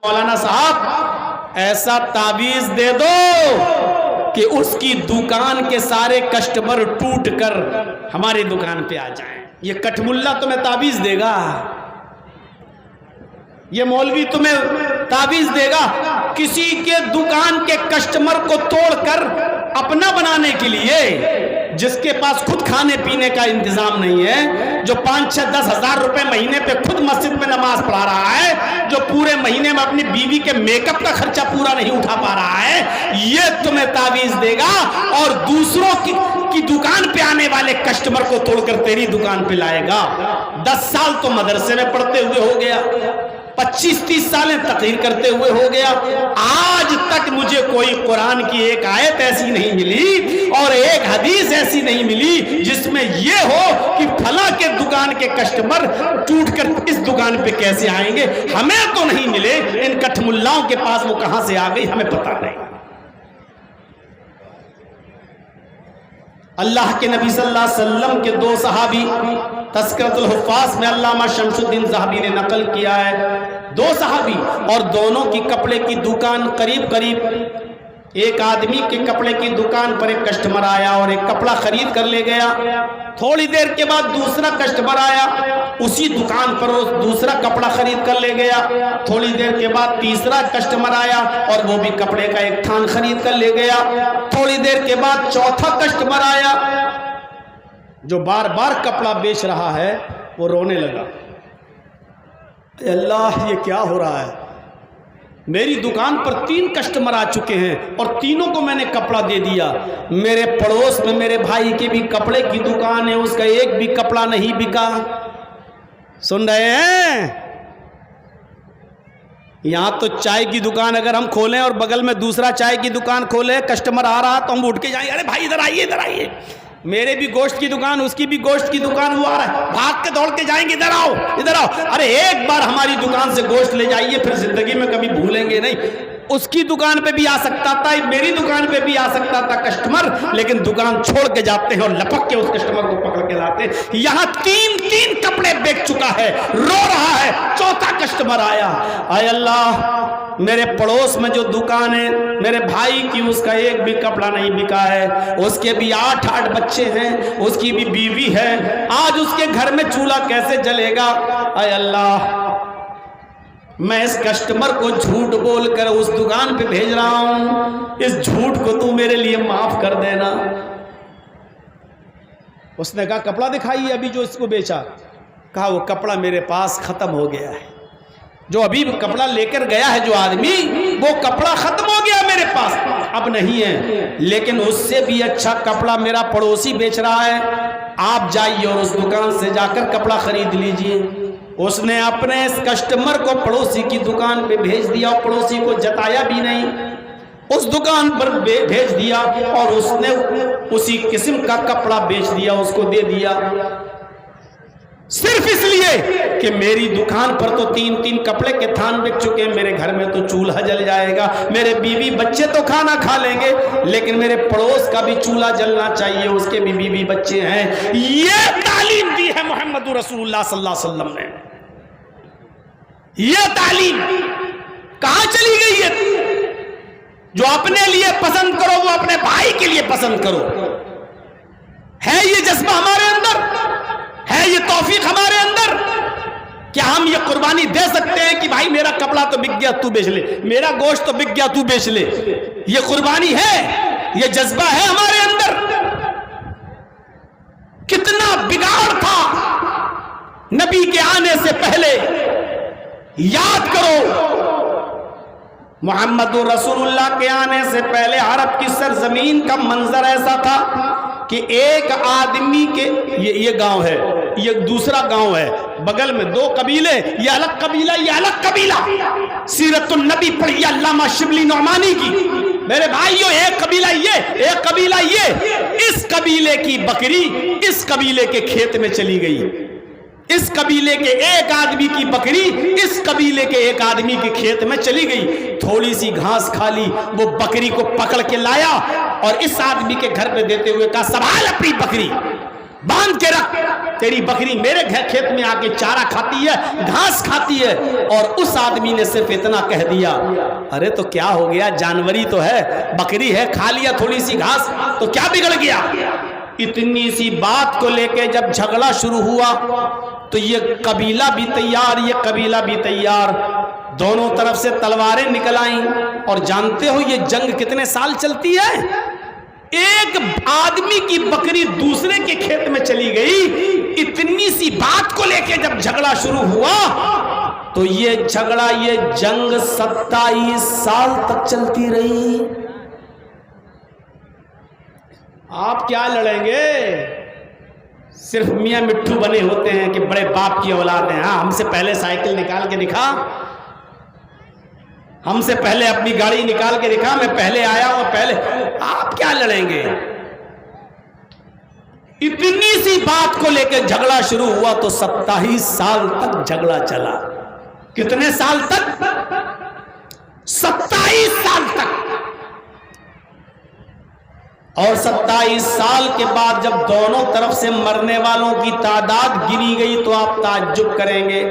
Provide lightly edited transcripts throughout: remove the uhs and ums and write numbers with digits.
مولانا صاحب ایسا تعویذ دے دو کہ اس کی دکان کے سارے کسٹمر ٹوٹ کر ہماری دکان پہ آ جائیں. یہ کٹھ ملا تمہیں تعویذ دے گا، یہ مولوی تمہیں تعویذ دے گا کسی کے دکان کے کسٹمر کو توڑ کر اپنا بنانے کے لیے، جس کے پاس خود کھانے پینے کا انتظام نہیں ہے، جو 5-6-10 ہزار روپے مہینے پہ خود مسجد میں نماز پڑھا رہا ہے، جو پورے مہینے میں اپنی بیوی کے میک اپ کا خرچہ پورا نہیں اٹھا پا رہا ہے، یہ تمہیں تعویذ دے گا اور دوسروں کی دکان پہ آنے والے کسٹمر کو توڑ کر تیری دکان پہ لائے گا. 10 سال تو مدرسے میں پڑھتے ہوئے ہو گیا، 25-30 سالیں تقریر کرتے ہوئے ہو گیا، آج تک مجھے کوئی قرآن کی ایک آیت ایسی نہیں ملی اور ایک حدیث ایسی نہیں ملی جس میں یہ ہو کہ فلاں کے دکان کے کسٹمر ٹوٹ کر اس دکان پہ کیسے آئیں گے. ہمیں تو نہیں ملے، ان کٹھ ملاؤں کے پاس وہ کہاں سے آ گئی ہمیں پتہ نہیں. اللہ کے نبی صلی اللہ علیہ وسلم کے 2 صحابی، تذکرۃ الحفاظ میں علامہ شمس الدین ذہبی نے نقل کیا ہے، 2 صحابی اور دونوں کی کپڑے کی دکان قریب، ایک آدمی کے کپڑے کی دکان پر ایک کسٹمر آیا اور ایک کپڑا خرید کر لے گیا. تھوڑی دیر کے بعد دوسرا کسٹمر آیا، اسی دکان پر وہ دوسرا کپڑا خرید کر لے گیا. تھوڑی دیر کے بعد تیسرا کسٹمر آیا اور وہ بھی کپڑے کا ایک تھان خرید کر لے گیا. تھوڑی دیر کے بعد چوتھا کسٹمر آیا، جو بار بار کپڑا بیچ رہا ہے وہ رونے لگا، اے اللہ یہ کیا ہو رہا ہے، میری دکان پر 3 کسٹمر آ چکے ہیں اور تینوں کو میں نے کپڑا دے دیا. میرے پڑوس میں میرے بھائی کی بھی کپڑے کی دکان ہے، اس کا ایک بھی کپڑا نہیں بکا. سن رہے ہیں؟ یہاں تو چائے کی دکان اگر ہم کھولیں اور بغل میں دوسرا چائے کی دکان کھولیں، کسٹمر آ رہا تو ہم اٹھ کے جائیں، ارے بھائی ادھر آئیے ادھر آئیے، میرے بھی گوشت کی دکان، اس کی بھی گوشت کی دکان، وہ آ رہا ہے، بھاگ کے دوڑ کے جائیں گے، ادھر آؤ ادھر آؤ. ارے ایک بار ہماری دکان سے گوشت لے جائیے، پھر زندگی میں کبھی بھولیں گے نہیں. اس کی دکان پہ بھی آ سکتا تھا، میری دکان پہ بھی آ سکتا تھا کسٹمر، لیکن دکان چھوڑ کے جاتے ہیں اور لپک کے اس کسٹمر کو پکڑ کے لاتے ہیں. یہاں 3 کپڑے بیچ چکا ہے، رو رہا ہے، چوتھا کسٹمر آیا، اے اللہ میرے پڑوس میں جو دکان ہے میرے بھائی کی، اس کا ایک بھی کپڑا نہیں بکا ہے، اس کے بھی 8 بچے ہیں، اس کی بھی بیوی ہے، آج اس کے گھر میں چولہا کیسے جلے گا. اے اللہ میں اس کسٹمر کو جھوٹ بول کر اس دکان پہ بھیج رہا ہوں، اس جھوٹ کو تو میرے لیے معاف کر دینا. اس نے کہا کپڑا دکھائیے ابھی جو اس کو بیچا. کہا وہ کپڑا میرے پاس ختم ہو گیا ہے، جو ابھی کپڑا لے کر گیا ہے جو آدمی، وہ کپڑا ختم ہو گیا میرے پاس، اب نہیں ہے، لیکن اس سے بھی اچھا کپڑا میرا پڑوسی بیچ رہا ہے، آپ جائیے اور اس دکان سے جا کر کپڑا خرید لیجئے. اس نے اپنے اس کسٹمر کو پڑوسی کی دکان پہ بھیج دیا، پڑوسی کو جتایا بھی نہیں، اس دکان پر بھیج دیا اور اس نے اسی قسم کا کپڑا بیچ دیا، اس کو دے دیا، صرف اس لیے کہ میری دکان پر تو 3 کپڑے کے تھان بک چکے ہیں، میرے گھر میں تو چولہا جل جائے گا، میرے بیوی بچے تو کھانا کھا لیں گے، لیکن میرے پڑوس کا بھی چولہا جلنا چاہیے، اس کے بھی بیوی بچے ہیں. یہ تعلیم دی ہے محمد رسول اللہ صلی اللہ علیہ وسلم نے. یہ تعلیم کہاں چلی گئی ہے؟ جو اپنے لیے پسند کرو وہ اپنے بھائی کے لیے پسند کرو. ہے یہ جذبہ ہمارے اندر؟ ہے یہ توفیق ہمارے اندر؟ کیا ہم یہ قربانی دے سکتے ہیں کہ بھائی میرا کپڑا تو بک گیا تو بیچ لے، میرا گوشت تو بک گیا تو بیچ لے؟ یہ قربانی ہے؟ یہ جذبہ ہے ہمارے اندر؟ کتنا بگاڑ تھا نبی کے آنے سے پہلے. یاد کرو محمد رسول اللہ کے آنے سے پہلے عرب کی سرزمین کا منظر ایسا تھا کہ ایک آدمی کے یہ گاؤں ہے، یہ دوسرا گاؤں ہے، بغل میں 2 قبیلے، یہ الگ قبیلہ یہ الگ قبیلہ. سیرت النبی پڑھی علامہ شبلی نعمانی کی، میرے بھائیو، ایک قبیلہ یہ، ایک قبیلہ یہ. اس قبیلے کی بکری اس قبیلے کے کھیت میں چلی گئی، اس قبیلے کے ایک آدمی کی بکری اس قبیلے کے ایک آدمی کے کھیت میں چلی گئی، تھوڑی سی گھاس کھا لی، وہ بکری کو پکڑ کے لایا اور اس آدمی کے گھر پہ دیتے ہوئے کہا سنبھال اپنی بکری. باندھ کے رکھ، تیری بکری میرے کھیت میں آ کے چارہ کھاتی ہے، گھاس کھاتی ہے۔ اور اس آدمی نے صرف اتنا کہہ دیا، ارے تو کیا ہو گیا، جانوری تو ہے، بکری ہے، کھا لیا تھوڑی سی گھاس تو کیا بگڑ گیا۔ اتنی سی بات کو لے کے جب جھگڑا شروع ہوا تو یہ قبیلہ بھی تیار، یہ قبیلہ بھی تیار، دونوں طرف سے تلواریں نکل آئیں۔ اور جانتے ہو یہ جنگ کتنے سال چلتی ہے؟ ایک آدمی کی بکری دوسرے کے کھیت میں چلی گئی، اتنی سی بات کو لے کے جب جھگڑا شروع ہوا تو یہ جھگڑا، یہ جنگ 27 سال تک چلتی رہی۔ آپ کیا لڑیں گے؟ صرف میاں مٹھو بنے ہوتے ہیں کہ بڑے باپ کی اولاد ہیں، ہاں ہم سے پہلے سائیکل نکال کے دکھا، ہم سے پہلے اپنی گاڑی نکال کے دکھا، میں پہلے آیا ہوں پہلے۔ آپ کیا لڑیں گے؟ اتنی سی بات کو لے کے جھگڑا شروع ہوا تو 27 سال تک جھگڑا چلا۔ کتنے سال تک؟ 27 سال تک۔ اور 27 سال کے بعد جب دونوں طرف سے مرنے والوں کی تعداد گنی گئی تو آپ تعجب کریں گے،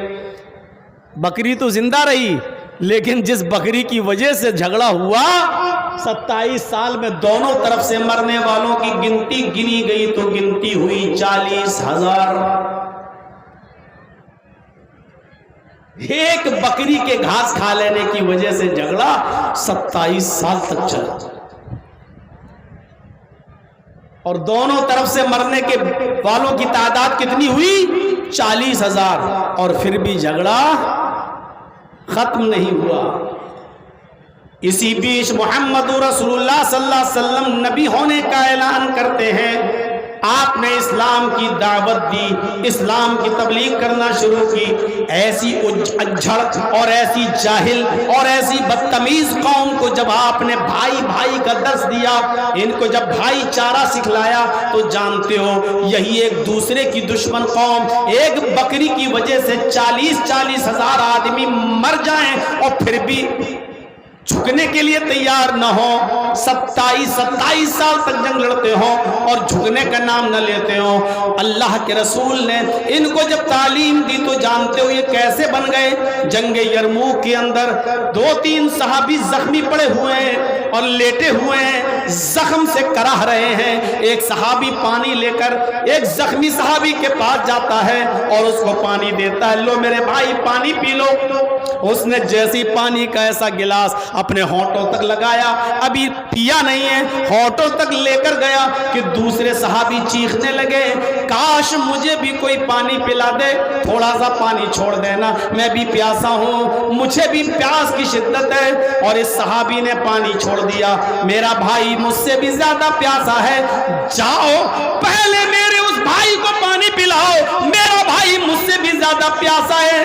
بکری تو زندہ رہی لیکن جس بکری کی وجہ سے جھگڑا ہوا 27 سال میں دونوں طرف سے مرنے والوں کی گنتی گنی گئی تو گنتی ہوئی 40,000۔ ایک بکری کے گھاس کھا لینے کی وجہ سے جھگڑا 27 سال تک چلا، اور دونوں طرف سے مرنے کے والوں کی تعداد کتنی ہوئی؟ 40,000، اور پھر بھی جھگڑا ختم نہیں ہوا۔ اسی بیچ محمد رسول اللہ صلی اللہ علیہ وسلم نبی ہونے کا اعلان کرتے ہیں، آپ نے اسلام کی دعوت دی، اسلام کی تبلیغ کرنا شروع کی۔ ایسی اجھڑ اور ایسی جاہل اور ایسی بدتمیز قوم کو جب آپ نے بھائی بھائی کا درس دیا، ان کو جب بھائی چارہ سکھلایا تو جانتے ہو یہی ایک دوسرے کی دشمن قوم، ایک بکری کی وجہ سے 40 ہزار آدمی مر جائیں اور پھر بھی جھکنے کے لیے تیار نہ ہو، 27 سال تک جنگ لڑتے ہو اور جھکنے کا نام نہ لیتے ہو۔ اللہ کے رسول نے ان کو جب تعلیم دی تو جانتے ہو یہ کیسے بن گئے۔ جنگ یرموک کے اندر 2-3 صحابی زخمی پڑے ہوئے ہیں اور لیٹے ہوئے ہیں، زخم سے کراہ رہے ہیں۔ ایک صحابی پانی لے کر ایک زخمی صحابی کے پاس جاتا ہے اور اس کو پانی دیتا ہے، لو میرے بھائی پانی پی لو۔ اس نے جیسی پانی کا ایسا گلاس اپنے ہونٹوں تک لگایا، ابھی پیا نہیں ہے، ہونٹوں تک لے کر گیا کہ دوسرے صحابی چیخنے لگے، کاش مجھے بھی کوئی پانی پلا دے، تھوڑا سا پانی چھوڑ دینا، میں بھی پیاسا ہوں، مجھے بھی پیاس کی شدت ہے۔ اور اس صحابی نے پانی چھوڑ دیا، میرا بھائی مجھ سے بھی زیادہ پیاسا ہے، جاؤ پہلے میرے اس بھائی کو پانی پلاؤ، میرا بھائی مجھ سے بھی زیادہ پیاسا ہے۔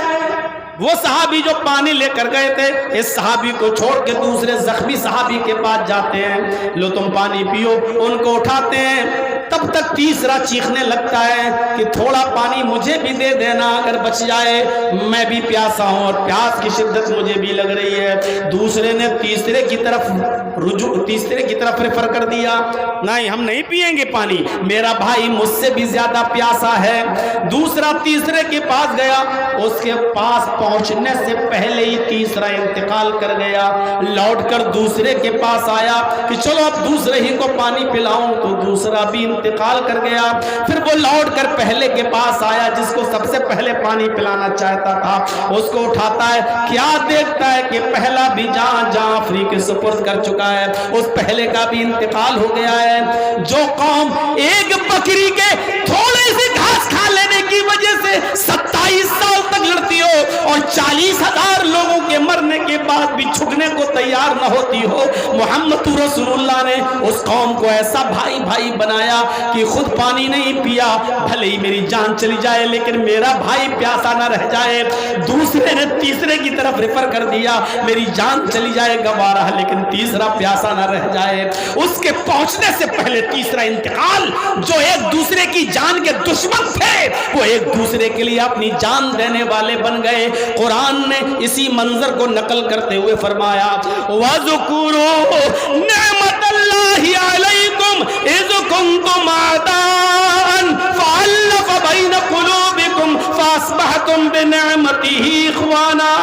وہ صحابی جو پانی لے کر گئے تھے اس صحابی کو چھوڑ کے دوسرے زخمی صحابی کے پاس جاتے ہیں، لو تم پانی پیو، ان کو اٹھاتے ہیں۔ تب تک تیسرا چیخنے لگتا ہے کہ تھوڑا پانی مجھے بھی دے دینا اگر بچ جائے، میں بھی پیاسا ہوں اور پیاس کی شدت مجھے بھی لگ رہی ہے۔ دوسرے نے تیسرے کی طرف ریفر کر دیا، نہیں ہم نہیں پیئیں گے پانی، میرا بھائی مجھ سے بھی زیادہ پیاسا ہے۔ دوسرا تیسرے کے پاس گیا، اس کے پاس پہنچنے سے پہلے ہی تیسرا انتقال کر گیا۔ لوٹ کر دوسرے کے پاس آیا کہ چلو اب دوسرے ہی کو پانی پلاؤں، تو دوسرا بھی انتقال کر گیا۔ پھر وہ لوٹ کر پہلے کے پاس آیا جس کو سب سے پہلے پانی پلانا چاہتا تھا، اس کو اٹھاتا ہے، کیا دیکھتا ہے کہ پہلا بھی جہاں فری کے سپرد کر چکا ہے، اس پہلے کا بھی انتقال ہو گیا ہے۔ جو قوم ایک بکری کے تھوڑے سے گھاس کھا لینے کی وجہ سے 27 سال تک لڑتی ہو اور 40,000 لوگوں کے مرنے کے بعد بھی جھکنے کو تیار نہ ہوتی ہو، محمد رسول اللہ نے اس قوم کو ایسا بھائی بھائی بنایا کہ خود پانی نہیں پیا، بھلے ہی میری جان چلی جائے لیکن میرا بھائی پیاسا نہ رہ جائے۔ دوسرے نے تیسرے کی طرف ریفر کر دیا، میری جان چلی جائے گوارا لیکن تیسرا پیاسا نہ رہ جائے۔ اس کے پہنچنے سے پہلے تیسرا انتقال، جو ایک دوسرے کی جان کے دشمن تھے وہ ایک دوسرے کے لیے اپنی جان دینے والے بن گئے۔ قرآن نے اسی منظر کو نقل کرتے ہوئے فرمایا، وَذُكُرُوا نِعْمَةَ اللَّهِ عَلَيْكُمْ إِذْ كُنْتُمْ أَعْدَاءً بین قلوبکم فاصبحتم بنعمتہ اخوانا.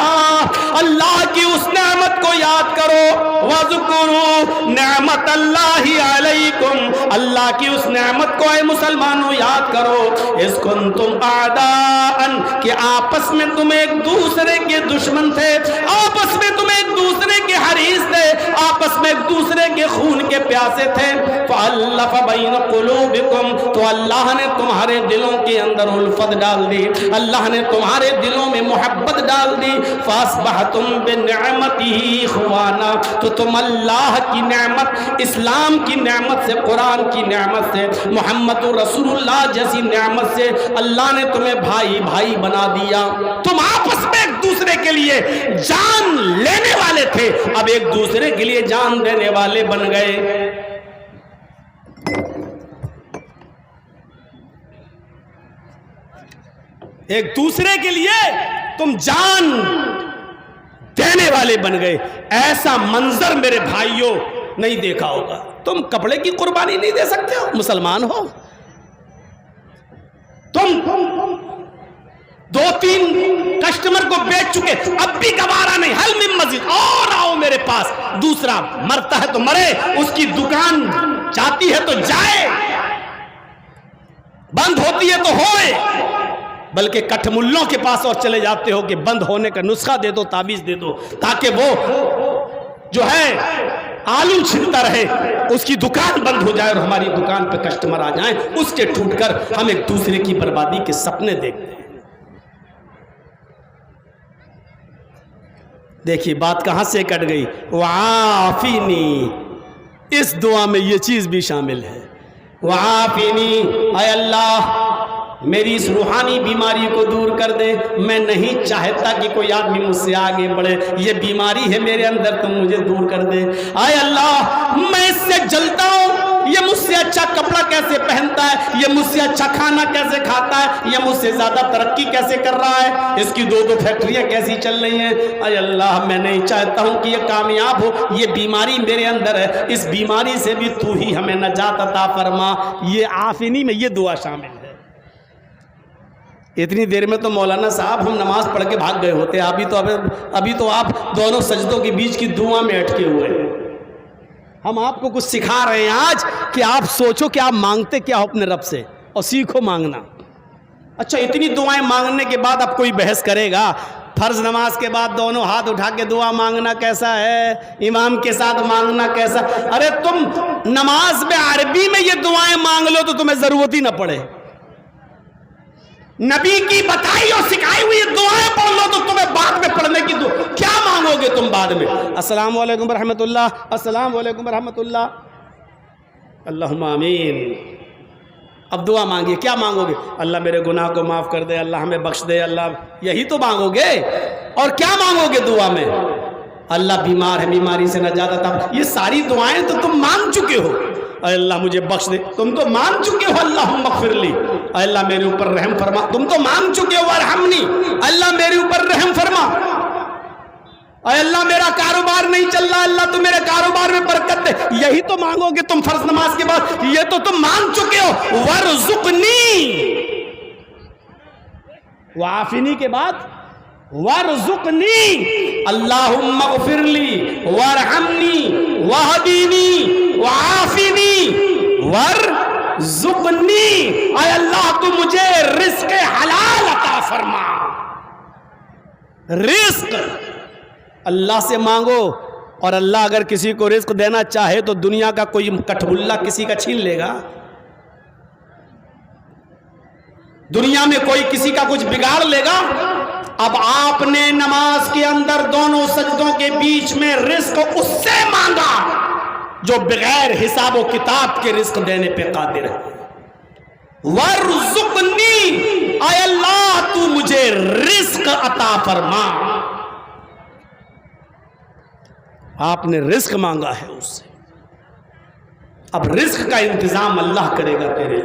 اللہ کی اس نعمت کو یاد کرو. وَاذْكُرُوا نعمت اللہ علیکم, اللہ کی اس نعمت کو اے مسلمانوں یاد کرو. اذ کنتم اعداء, کہ آپس میں تم ایک دوسرے کے دشمن تھے, آپس میں تم ایک دوسرے کے حریص تھے, آپس میں ایک دوسرے کے خون کے پیاسے تھے. فَأَلَّفَ بَيْنَ قُلُوبِكُمْ, تو اللہ نے تمہارے دلوں کے اندر الفت ڈال دی, اللہ نے تمہارے دلوں میں محبت ڈال دی. فَأَصْبَحْتُمْ بِنِعْمَتِهِ إِخْوَانًا, تو تم اللہ کی نعمت, اسلام کی نعمت سے, قرآن کی نعمت سے, محمد رسول اللہ جیسی نعمت سے اللہ نے تمہیں بھائی بھائی بنا دیا. تم آپس میں ایک دوسرے کے لیے جان لینے والے تھے, اب ایک دوسرے کے لیے جان دینے والے بن گئے. ایک دوسرے کے لیے تم جان دینے والے بن گئے. ایسا منظر میرے بھائیوں نہیں دیکھا ہوگا. تم کپڑے کی قربانی نہیں دے سکتے ہو, مسلمان ہو. تم 2-3 کسٹمر کو بیچ چکے, اب بھی گوارا نہیں, حل من مزید, اور آؤ میرے پاس. دوسرا مرتا ہے تو مرے, اس کی دکان جاتی ہے تو جائے, بند ہوتی ہے تو ہوئے. بلکہ کٹھ ملوں کے پاس اور چلے جاتے ہو کہ بند ہونے کا نسخہ دے دو, تعویذ دے دو, تاکہ وہ جو ہے آلو چھلتا رہے, اس کی دکان بند ہو جائے اور ہماری دکان پہ کسٹمر آ جائیں. اس کے ٹوٹ کر ہم ایک دوسرے کی بربادی کے سپنے دیکھتے ہیں. دیکھیے بات کہاں سے کٹ گئی. وعافینی, اس دعا میں یہ چیز بھی شامل ہے. وعافینی, اے اللہ میری اس روحانی بیماری کو دور کر دے. میں نہیں چاہتا کہ کوئی آدمی مجھ سے آگے بڑھے, یہ بیماری ہے میرے اندر, تم مجھے دور کر دے. اے اللہ میں اس سے جلتا ہوں, یہ مجھ سے اچھا کپڑا کیسے پہنتا ہے, یہ مجھ سے اچھا کھانا کیسے کھاتا ہے, یہ مجھ سے زیادہ ترقی کیسے کر رہا ہے, اس کی 2 فیکٹریاں کیسی چل رہی ہیں. اے اللہ میں نہیں چاہتا ہوں کہ یہ کامیاب ہو, یہ بیماری میرے اندر ہے, اس بیماری سے بھی تو ہی ہمیں نجات عطا فرما. یہ عافینی میں یہ دعا شامل ہے. اتنی دیر میں تو مولانا صاحب ہم نماز پڑھ کے بھاگ گئے ہوتے, ابھی تو آپ دونوں سجدوں کے بیچ کی دعا میں اٹکے ہوئے ہیں. ہم آپ کو کچھ سکھا رہے ہیں آج کہ آپ سوچو کہ آپ مانگتے کیا ہو اپنے رب سے, اور سیکھو مانگنا. اچھا اتنی دعائیں مانگنے کے بعد اب کوئی بحث کرے گا فرض نماز کے بعد دونوں ہاتھ اٹھا کے دعا مانگنا کیسا ہے, امام کے ساتھ مانگنا کیسا. ارے تم نماز میں عربی میں یہ دعائیں مانگ لو تو تمہیں ضرورت ہی نہ پڑے. نبی کی بتائی اور سکھائی ہوئی دعائیں پڑھ لو تو تمہیں بعد میں پڑھنے کی کیا مانگو گے تم بعد میں. السلام علیکم ورحمۃ اللہ, السلام علیکم ورحمۃ اللہ, اللہم آمین. اب دعا مانگیے, کیا مانگو گے؟ اللہ میرے گناہ کو معاف کر دے, اللہ ہمیں بخش دے, اللہ, یہی تو مانگو گے. اور کیا مانگو گے دعا میں؟ اللہ بیمار ہے, بیماری سے نجات عطا. یہ ساری دعائیں تو تم مانگ چکے ہو. اے اللہ مجھے بخش دے, تم تو مانگ چکے ہو. اللہم اغفر لی, اے اللہ میرے اوپر رحم فرما, تم تو مانگ چکے ہو. ورحمنی, اللہ میرے اوپر رحم فرما. اے اللہ میرا کاروبار نہیں چل رہا, اللہ تو میرے کاروبار میں برکت دے. یہی تو مانگو گے تم فرض نماز کے بعد, یہ تو تم مانگ چکے ہو. ورزقنی, وعافنی کے بعد ورزقنی, اللہم اغفر لی ورحمنی وہدینی وعافنی ورزقنی. اے اللہ تو مجھے رزق حلال عطا فرما. رزق اللہ سے مانگو, اور اللہ اگر کسی کو رزق دینا چاہے تو دنیا کا کوئی کٹھبلا کسی کا چھین لے گا؟ دنیا میں کوئی کسی کا کچھ بگاڑ لے گا؟ اب آپ نے نماز کے اندر دونوں سجدوں کے بیچ میں رزق اس سے مانگا جو بغیر حساب و کتاب کے رزق دینے پہ قادر ہے. ورزقنی, اے اللہ تو مجھے رزق عطا فرما. آپ نے رزق مانگا ہے اس سے, اب رزق کا انتظام اللہ کرے گا تیرے.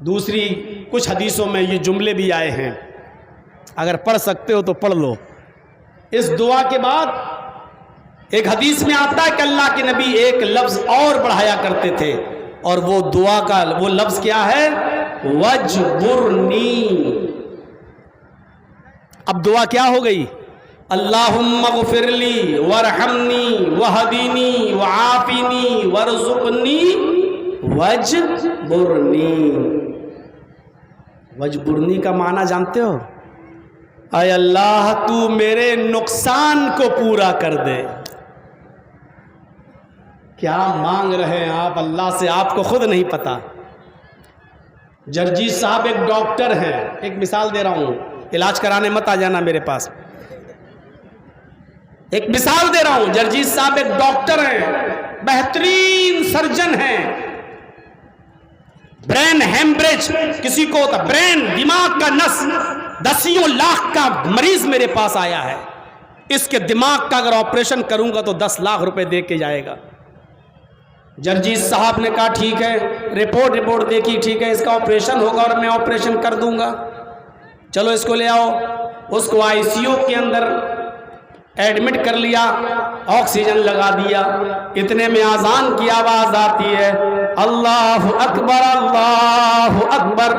دوسری کچھ حدیثوں میں یہ جملے بھی آئے ہیں, اگر پڑھ سکتے ہو تو پڑھ لو. اس دعا کے بعد ایک حدیث میں آتا ہے کہ اللہ کے نبی ایک لفظ اور بڑھایا کرتے تھے, اور وہ دعا کا وہ لفظ کیا ہے؟ وجبرنی۔ اب دعا کیا ہو گئی؟ اللہم اغفر لی وارحمنی وہدینی وعافینی وارزقنی وجبرنی۔ وجبرنی کا معنی جانتے ہو؟ اے اللہ تو میرے نقصان کو پورا کر دے۔ کیا مانگ رہے ہیں آپ اللہ سے، آپ کو خود نہیں پتا۔ جرجیز صاحب ایک ڈاکٹر ہیں، ایک مثال دے رہا ہوں، علاج کرانے مت آ جانا میرے پاس، ایک مثال دے رہا ہوں۔ جرجیز صاحب ایک ڈاکٹر ہیں، بہترین سرجن ہیں، برین ہیمبریج کسی کو ہوتا، برین دماغ کا نس، 10 لاکھ کا مریض میرے پاس آیا ہے، اس کے دماغ کا اگر آپریشن کروں گا تو 10 لاکھ روپے دے کے جائے گا۔ جرجیز صاحب نے کہا ٹھیک ہے، رپورٹ دیکھی، ٹھیک ہے اس کا آپریشن ہوگا اور میں آپریشن کر دوں گا، چلو اس کو لے آؤ۔ اس کو آئی سی یو کے اندر ایڈمٹ کر لیا، آکسیجن لگا دیا، اتنے میں اذان کی آواز آتی ہے، اللہ اکبر اللہ اکبر۔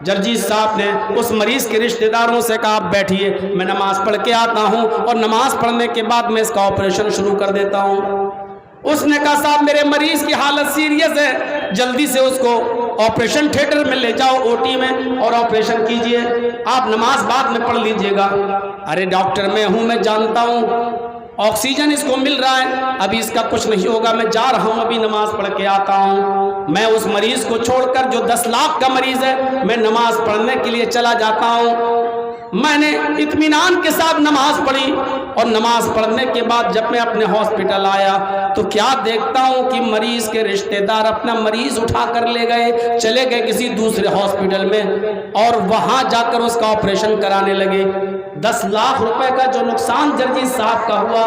جرجیز صاحب نے اس مریض کے رشتہ داروں سے کہا آپ بیٹھیے، میں نماز پڑھ کے آتا ہوں اور نماز پڑھنے کے بعد میں اس کا آپریشن شروع کر دیتا ہوں۔ اس نے کہا صاحب میرے مریض کی حالت سیریس ہے، جلدی سے اس کو آپریشن تھیٹر میں لے جاؤ، او ٹی میں، اور آپریشن کیجئے، آپ نماز بعد میں پڑھ لیجئے گا۔ ارے ڈاکٹر میں ہوں، میں جانتا ہوں، آکسیجن اس کو مل رہا ہے، ابھی اس کا کچھ نہیں ہوگا، میں جا رہا ہوں، ابھی نماز پڑھ کے آتا ہوں۔ میں اس مریض کو چھوڑ کر جو 10 لاکھ کا مریض ہے، میں نماز پڑھنے کے لیے چلا جاتا ہوں۔ میں نے اطمینان کے ساتھ نماز پڑھی، اور نماز پڑھنے کے بعد جب میں اپنے ہاسپٹل آیا تو کیا دیکھتا ہوں کہ مریض کے رشتہ دار اپنا مریض اٹھا کر لے گئے، چلے گئے کسی دوسرے ہاسپٹل میں، اور وہاں جا کر اس کا آپریشن کرانے لگے۔ 10 لاکھ روپے کا جو نقصان جرجیز صاحب کا ہوا،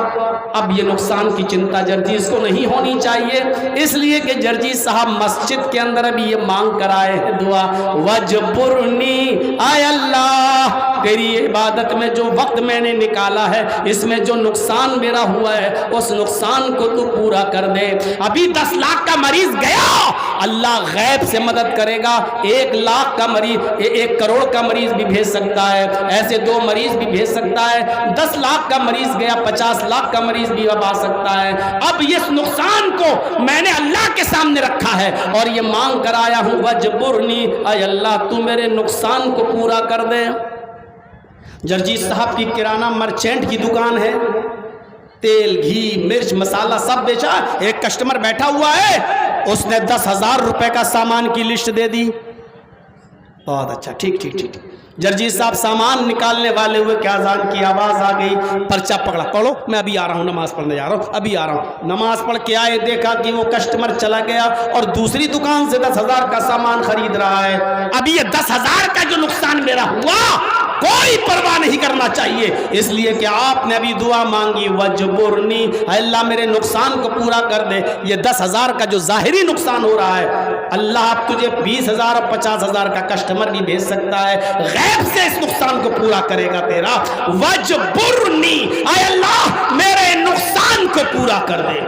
اب یہ نقصان کی چنتا جرجیز کو نہیں ہونی چاہیے، اس لیے کہ جرجیز صاحب مسجد کے اندر ابھی یہ مانگ کر آئے ہیں دعا، وجبرنی، اے اللہ تیری عبادت میں جو وقت میں نے نکالا ہے، اس میں جو نقصان میرا ہوا ہے اس نقصان کو تو پورا کر دے۔ ابھی 10 لاکھ کا مریض گیا، اللہ غیب سے مدد کرے گا، 1 لاکھ کا مریض، 1 کروڑ کا مریض بھی بھیج سکتا ہے، ایسے 2 مریض بھی بھیج سکتا ہے، 10 لاکھ کا مریض گیا، 50 لاکھ کا مریض بھی اب آ سکتا ہے۔ اب اس نقصان کو میں نے اللہ کے سامنے رکھا ہے اور یہ مانگ کر آیا ہوں، وجبرنی، اے اللہ تو میرے نقصان کو پورا کر دے۔ جرجیز صاحب کی کرانہ مرچینٹ کی دکان ہے، تیل، گھی، مرچ، مسالہ سب بیچا۔ ایک کسٹمر بیٹھا ہوا ہے، اس نے 10,000 روپے کا سامان کی لسٹ دے دی۔ بہت اچھا، ٹھیک۔ جرجیز صاحب سامان نکالنے والے ہوئے کہ اذان کی آواز آ گئی، پرچہ پکڑا، پڑھو، میں ابھی آ رہا ہوں، نماز پڑھنے جا رہا ہوں، ابھی آ رہا ہوں۔ نماز پڑھ کے آئے، دیکھا کہ وہ کسٹمر چلا گیا اور دوسری دکان سے 10,000 کا سامان خرید رہا ہے۔ ابھی یہ 10,000 کا جو نقصان میرا ہوا کوئی پرواہ نہیں کرنا چاہیے، اس لیے کہ آپ نے ابھی دعا مانگی، وجبرنی، اے اللہ میرے نقصان کو پورا کر دے۔ یہ 10,000 کا جو ظاہری نقصان ہو رہا ہے، اللہ اب تجھے 20,000 اور 50,000 کا کسٹمر بھی بھیج سکتا ہے، غیب سے اس نقصان کو پورا کرے گا تیرا۔ وجبرنی، اے اللہ میرے نقصان کو پورا کر دے۔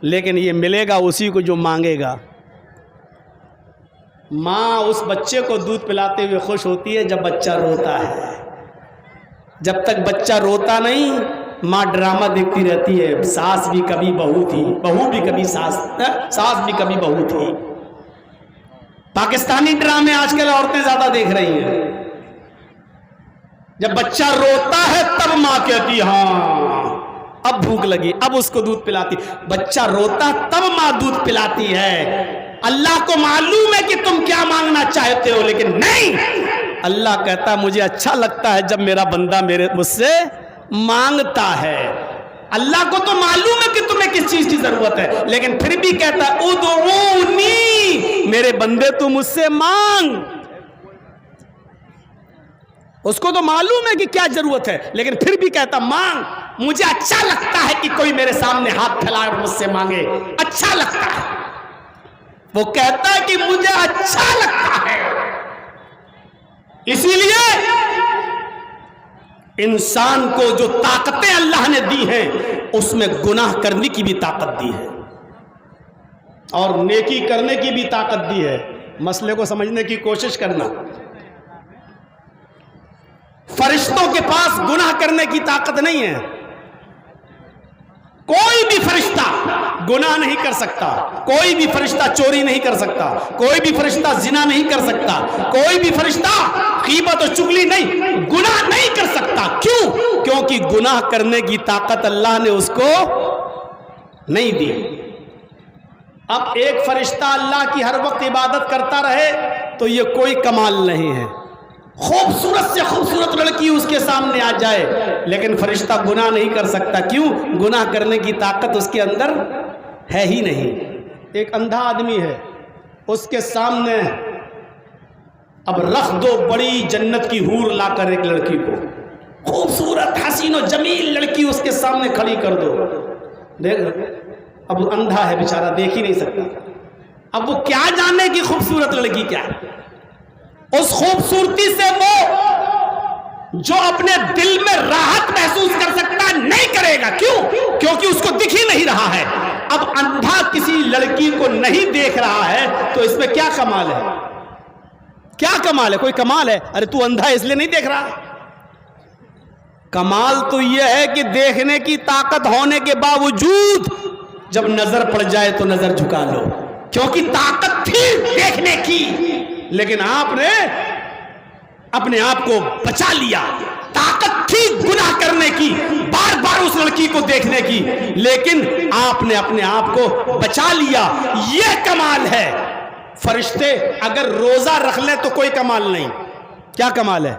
لیکن یہ ملے گا اسی کو جو مانگے گا۔ ماں اس بچے کو دودھ پلاتے ہوئے خوش ہوتی ہے جب بچہ روتا ہے، جب تک بچہ روتا نہیں ماں ڈرامہ دیکھتی رہتی ہے، ساس بھی کبھی بہو تھی، بہو بھی کبھی ساس، ساس بھی کبھی بہو تھی۔ پاکستانی ڈرامے آج کل عورتیں زیادہ دیکھ رہی ہیں۔ جب بچہ روتا ہے تب ماں کہتی ہاں اب بھوک لگی، اب اس کو دودھ پلاتی۔ بچہ روتا تب ماں دودھ پلاتی ہے۔ اللہ کو معلوم ہے کہ تم کیا مانگنا چاہتے ہو، لیکن نہیں، اللہ کہتا ہے مجھے اچھا لگتا ہے جب میرا بندہ مجھ سے مانگتا ہے۔ اللہ کو تو معلوم ہے کہ تمہیں کس چیز کی ضرورت ہے، لیکن پھر بھی کہتا ہے ادعونی، میرے بندے تو مجھ سے مانگ۔ اس کو تو معلوم ہے کہ کیا ضرورت ہے، لیکن پھر بھی کہتا مانگ، مجھے اچھا لگتا ہے کہ کوئی میرے سامنے ہاتھ پھیلائے اور مجھ سے مانگے، اچھا لگتا ہے۔ وہ کہتا ہے کہ مجھے اچھا لگتا ہے۔ اسی لیے انسان کو جو طاقتیں اللہ نے دی ہیں اس میں گناہ کرنے کی بھی طاقت دی ہے۔ اور نیکی کرنے کی بھی طاقت دی ہے. مسئلے کو سمجھنے کی کوشش کرنا. فرشتوں کے پاس گناہ کرنے کی طاقت نہیں ہے. کوئی بھی فرشتہ گناہ نہیں کر سکتا. کوئی بھی فرشتہ چوری نہیں کر سکتا. کوئی بھی فرشتہ زنا نہیں کر سکتا. کوئی بھی فرشتہ غیبت و چغلی نہیں، گناہ نہیں کر سکتا. کیوں؟ کیونکہ گناہ کرنے کی طاقت اللہ نے اس کو نہیں دی. اب ایک فرشتہ اللہ کی ہر وقت عبادت کرتا رہے تو یہ کوئی کمال نہیں ہے. خوبصورت سے خوبصورت لڑکی اس کے سامنے آ جائے لیکن فرشتہ گناہ نہیں کر سکتا. کیوں؟ گناہ کرنے کی طاقت اس کے اندر ہے ہی نہیں. ایک اندھا آدمی ہے، اس کے سامنے اب رکھ دو بڑی جنت کی حور لا کر ایک لڑکی کو، خوبصورت حسین و جمیل لڑکی اس کے سامنے کھڑی کر دو. دیکھ، اب اندھا ہے بیچارہ، دیکھ ہی نہیں سکتا. اب وہ کیا جانے کی خوبصورت لڑکی کیا ہے؟ اس خوبصورتی سے وہ جو اپنے دل میں راحت محسوس کر سکتا نہیں کرے گا. کیوں؟ کیونکہ اس کو دکھ ہی نہیں رہا ہے. اب اندھا کسی لڑکی کو نہیں دیکھ رہا ہے تو اس میں کیا کمال ہے؟ کیا کمال ہے؟ کوئی کمال ہے؟ ارے تو اندھا اس لیے نہیں دیکھ رہا. کمال تو یہ ہے کہ دیکھنے کی طاقت ہونے کے باوجود جب نظر پڑ جائے تو نظر جھکا لو، کیونکہ طاقت تھی دیکھنے کی لیکن آپ نے اپنے آپ کو بچا لیا. طاقت تھی گناہ کرنے کی، بار بار اس لڑکی کو دیکھنے کی، لیکن آپ نے اپنے آپ کو بچا لیا. یہ کمال ہے. فرشتے اگر روزہ رکھ لیں تو کوئی کمال نہیں. کیا کمال ہے؟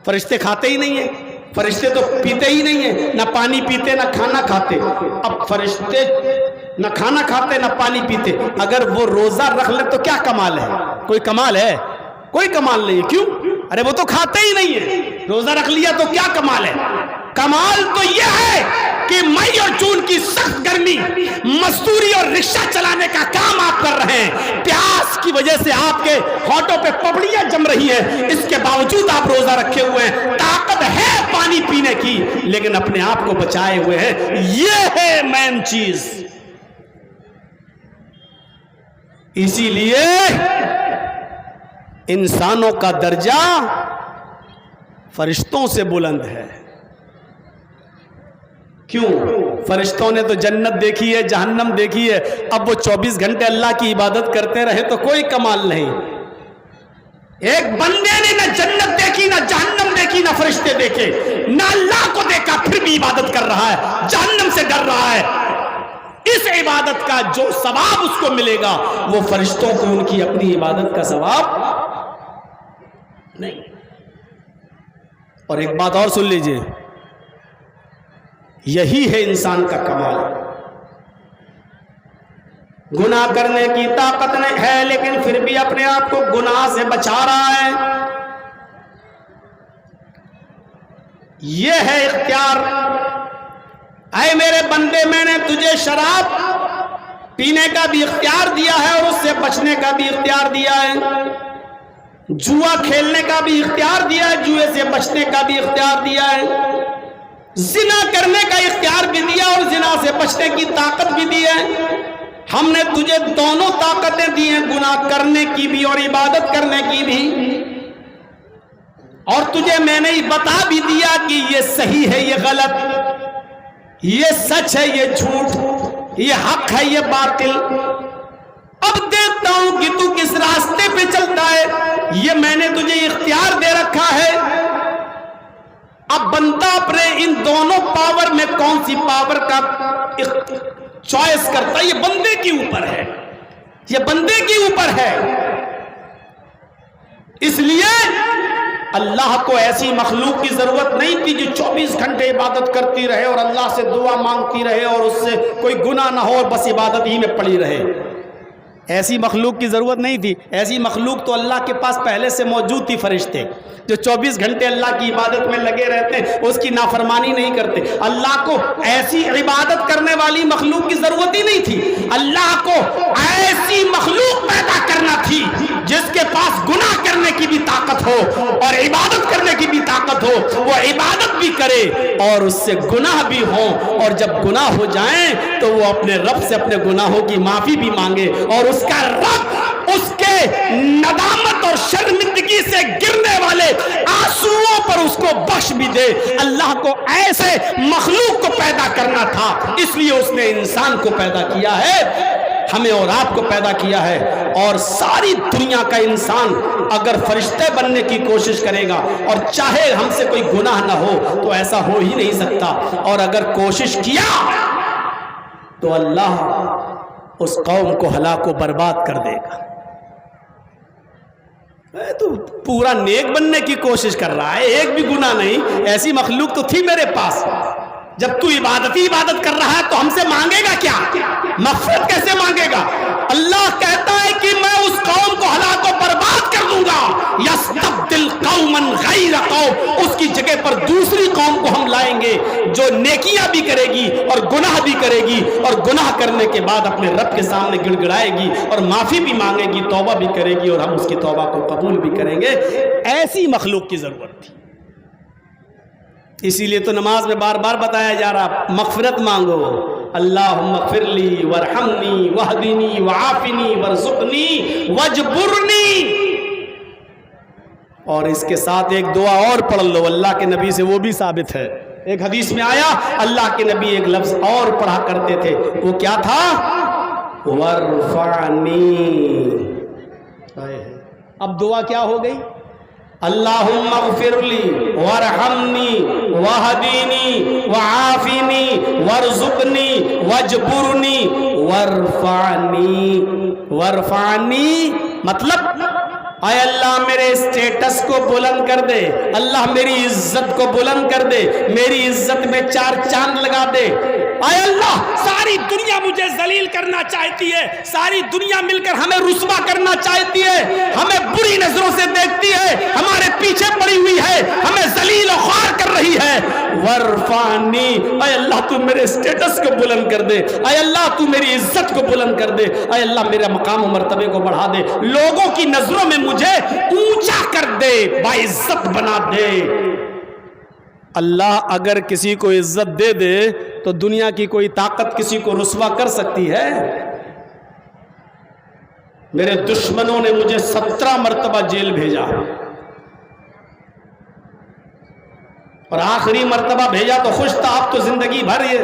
فرشتے کھاتے ہی نہیں ہیں، فرشتے تو پیتے ہی نہیں ہیں، نہ پانی پیتے نہ کھانا کھاتے. اب فرشتے نہ کھانا کھاتے نہ پانی پیتے، اگر وہ روزہ رکھ لیں تو کیا کمال ہے؟ کوئی کمال ہے؟ کوئی کمال نہیں ہے. کیوں؟ ارے وہ تو کھاتے ہی نہیں ہے، روزہ رکھ لیا تو کیا کمال ہے؟ کمال تو یہ ہے کہ مئی اور جون کی سخت گرمی، مزدوری اور رکشہ چلانے کا کام آپ کر رہے ہیں، پیاس کی وجہ سے آپ کے ہونٹوں پہ پپڑیاں جم رہی ہیں، اس کے باوجود آپ روزہ رکھے ہوئے ہیں. طاقت ہے پانی پینے کی لیکن اپنے آپ کو بچائے ہوئے ہیں. یہ ہے مین چیز. اسی لیے انسانوں کا درجہ فرشتوں سے بلند ہے. کیوں؟ فرشتوں نے تو جنت دیکھی ہے، جہنم دیکھی ہے. اب وہ 24 گھنٹے اللہ کی عبادت کرتے رہے تو کوئی کمال نہیں. ایک بندے نے نہ جنت دیکھی نہ جہنم دیکھی نہ فرشتے دیکھے، نہ اللہ کو دیکھا، پھر بھی عبادت کر رہا ہے، جہنم سے ڈر رہا ہے. اس عبادت کا جو ثواب اس کو ملے گا وہ فرشتوں کو ان کی اپنی عبادت کا ثواب نہیں. اور ایک بات اور سن لیجئے، یہی ہے انسان کا کمال. گناہ کرنے کی طاقت نہیں ہے لیکن پھر بھی اپنے آپ کو گناہ سے بچا رہا ہے. یہ ہے اختیار. اے میرے بندے، میں نے تجھے شراب پینے کا بھی اختیار دیا ہے اور اس سے بچنے کا بھی اختیار دیا ہے. جوا کھیلنے کا بھی اختیار دیا ہے، جوئے سے بچنے کا بھی اختیار دیا ہے. زنا کرنے کا اختیار بھی دیا اور زنا سے بچنے کی طاقت بھی دی ہے. ہم نے تجھے دونوں طاقتیں دی ہیں، گناہ کرنے کی بھی اور عبادت کرنے کی بھی. اور تجھے میں نے بتا بھی دیا کہ یہ صحیح ہے، یہ غلط، یہ سچ ہے، یہ جھوٹ، یہ حق ہے، یہ باطل. اب دیکھتا ہوں کہ تو کس راستے پہ چلتا ہے. یہ میں نے تجھے اختیار دے رکھا ہے. اب بندہ اپنے ان دونوں پاور میں کون سی پاور کا چوائس کرتا ہے، یہ بندے کے اوپر ہے، یہ بندے کے اوپر ہے. اس لیے اللہ کو ایسی مخلوق کی ضرورت نہیں تھی جو 24 گھنٹے عبادت کرتی رہے اور اللہ سے دعا مانگتی رہے اور اس سے کوئی گناہ نہ ہو اور بس عبادت ہی میں پڑی رہے. ایسی مخلوق کی ضرورت نہیں تھی. ایسی مخلوق تو اللہ کے پاس پہلے سے موجود تھی. فرشتے جو 24 گھنٹے اللہ کی عبادت میں لگے رہتے ہیں، اس کی نافرمانی نہیں کرتے. اللہ کو ایسی عبادت کرنے والی مخلوق کی ضرورت ہی نہیں تھی. اللہ کو ایسی مخلوق پیدا کرنا تھی جس کے پاس گناہ کرنے کی بھی طاقت ہو اور عبادت کرنے کی بھی طاقت ہو. وہ عبادت بھی کرے اور اس سے گناہ بھی ہو، اور جب گناہ ہو جائیں تو وہ اپنے رب سے اپنے گناہوں کی معافی بھی مانگے، اور اس کا رب اس کے ندامت اور شرمندگی سے گرنے والے آنسوؤں پر اس کو بخش بھی دے. اللہ کو ایسے مخلوق کو پیدا کرنا تھا، اس لیے اس نے انسان کو پیدا کیا ہے، ہمیں اور آپ کو پیدا کیا ہے. اور ساری دنیا کا انسان اگر فرشتے بننے کی کوشش کرے گا اور چاہے ہم سے کوئی گناہ نہ ہو تو ایسا ہو ہی نہیں سکتا. اور اگر کوشش کیا تو اللہ اس قوم کو ہلاک و برباد کر دے گا. تو پورا نیک بننے کی کوشش کر رہا ہے، ایک بھی گناہ نہیں. ایسی مخلوق تو تھی میرے پاس. جب تو عبادت کر رہا ہے تو ہم سے مانگے گا کیا؟ مغفرت کیسے مانگے گا؟ اللہ کہتا ہے کہ میں اس قوم کو ہلاک و برباد کر دوں گا. یستبدل قوما غیر قوم، اس کی جگہ پر دوسری قوم کو ہم لائیں گے جو نیکیاں بھی کرے گی اور گناہ بھی کرے گی، اور گناہ کرنے کے بعد اپنے رب کے سامنے گڑ گڑائے گی اور معافی بھی مانگے گی، توبہ بھی کرے گی، اور ہم اس کی توبہ کو قبول بھی کریں گے. ایسی مخلوق کی ضرورت تھی. اسی لیے تو نماز میں بار بار بتایا جا رہا مغفرت مانگو. اللہم اغفر لی وارحمنی واہدنی وعافنی وارزقنی واجبرنی. اور اس کے ساتھ ایک دعا اور پڑھ لو، اللہ کے نبی سے وہ بھی ثابت ہے. ایک حدیث میں آیا اللہ کے نبی ایک لفظ اور پڑھا کرتے تھے، وہ کیا تھا؟ وارفعنی. اب دعا کیا ہو گئی؟ اللہم اغفر لی وارحمنی واہدینی وعافنی وارزقنی واجبرنی وارفعنی. وارفعنی مطلب اے اللہ میرے اسٹیٹس کو بلند کر دے، اللہ میری عزت کو بلند کر دے، میری عزت میں 4 چاند لگا دے. اے اللہ ساری دنیا مجھے ذلیل کرنا چاہتی ہے، ساری دنیا مل کر ہمیں رسوا کرنا چاہتی ہے، ہمیں بری نظروں سے دیکھتی ہے، ہمارے پیچھے پڑی ہوئی ہے، ہمیں ذلیل و خوار کر رہی ہے. ورفعنی، اے اللہ تو میرے سٹیٹس کو بلند کر دے، اے اللہ تو میری عزت کو بلند کر دے، اے اللہ میرے مقام و مرتبے کو بڑھا دے، لوگوں کی نظروں میں مجھے اونچا کر دے، باعزت بنا دے. اللہ اگر کسی کو عزت دے دے تو دنیا کی کوئی طاقت کسی کو رسوا کر سکتی ہے؟ میرے دشمنوں نے مجھے 17 مرتبہ جیل بھیجا، اور آخری مرتبہ بھیجا تو خوش تھا. اب تو زندگی بھر یہ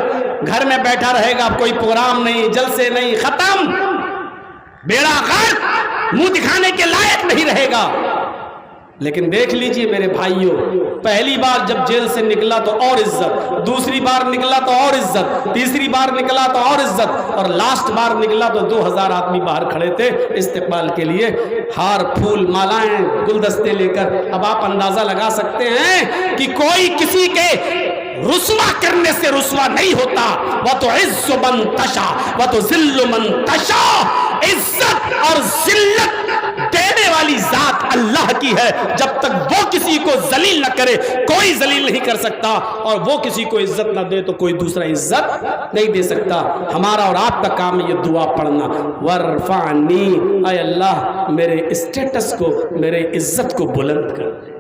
گھر میں بیٹھا رہے گا، اب کوئی پروگرام نہیں، جلسے نہیں، ختم، بیڑا غرق، منہ دکھانے کے لائق نہیں رہے گا. لیکن دیکھ لیجئے میرے بھائیوں، پہلی بار جب جیل سے نکلا تو اور عزت، دوسری بار نکلا تو اور عزت، تیسری بار نکلا تو اور عزت، اور لاسٹ بار نکلا تو 2000 آدمی باہر کھڑے تھے استقبال کے لیے، ہار پھول مالائیں گلدستے لے کر. اب آپ اندازہ لگا سکتے ہیں کہ کوئی کسی کے رسوا کرنے سے رسوا نہیں ہوتا. وَتُعِزُّ مَن تَشَاءُ وَتُذِلُّ مَن تَشَاءُ. عزت اور ذلت دینے والی ذات اللہ کی ہے. جب تک وہ کسی کو ذلیل نہ کرے کوئی ذلیل نہیں کر سکتا، اور وہ کسی کو عزت نہ دے تو کوئی دوسرا عزت نہیں دے سکتا. ہمارا اور آپ کا کام ہے یہ دعا پڑھنا، ورفعنی، اے اللہ میرے اسٹیٹس کو، میرے عزت کو بلند کر دے.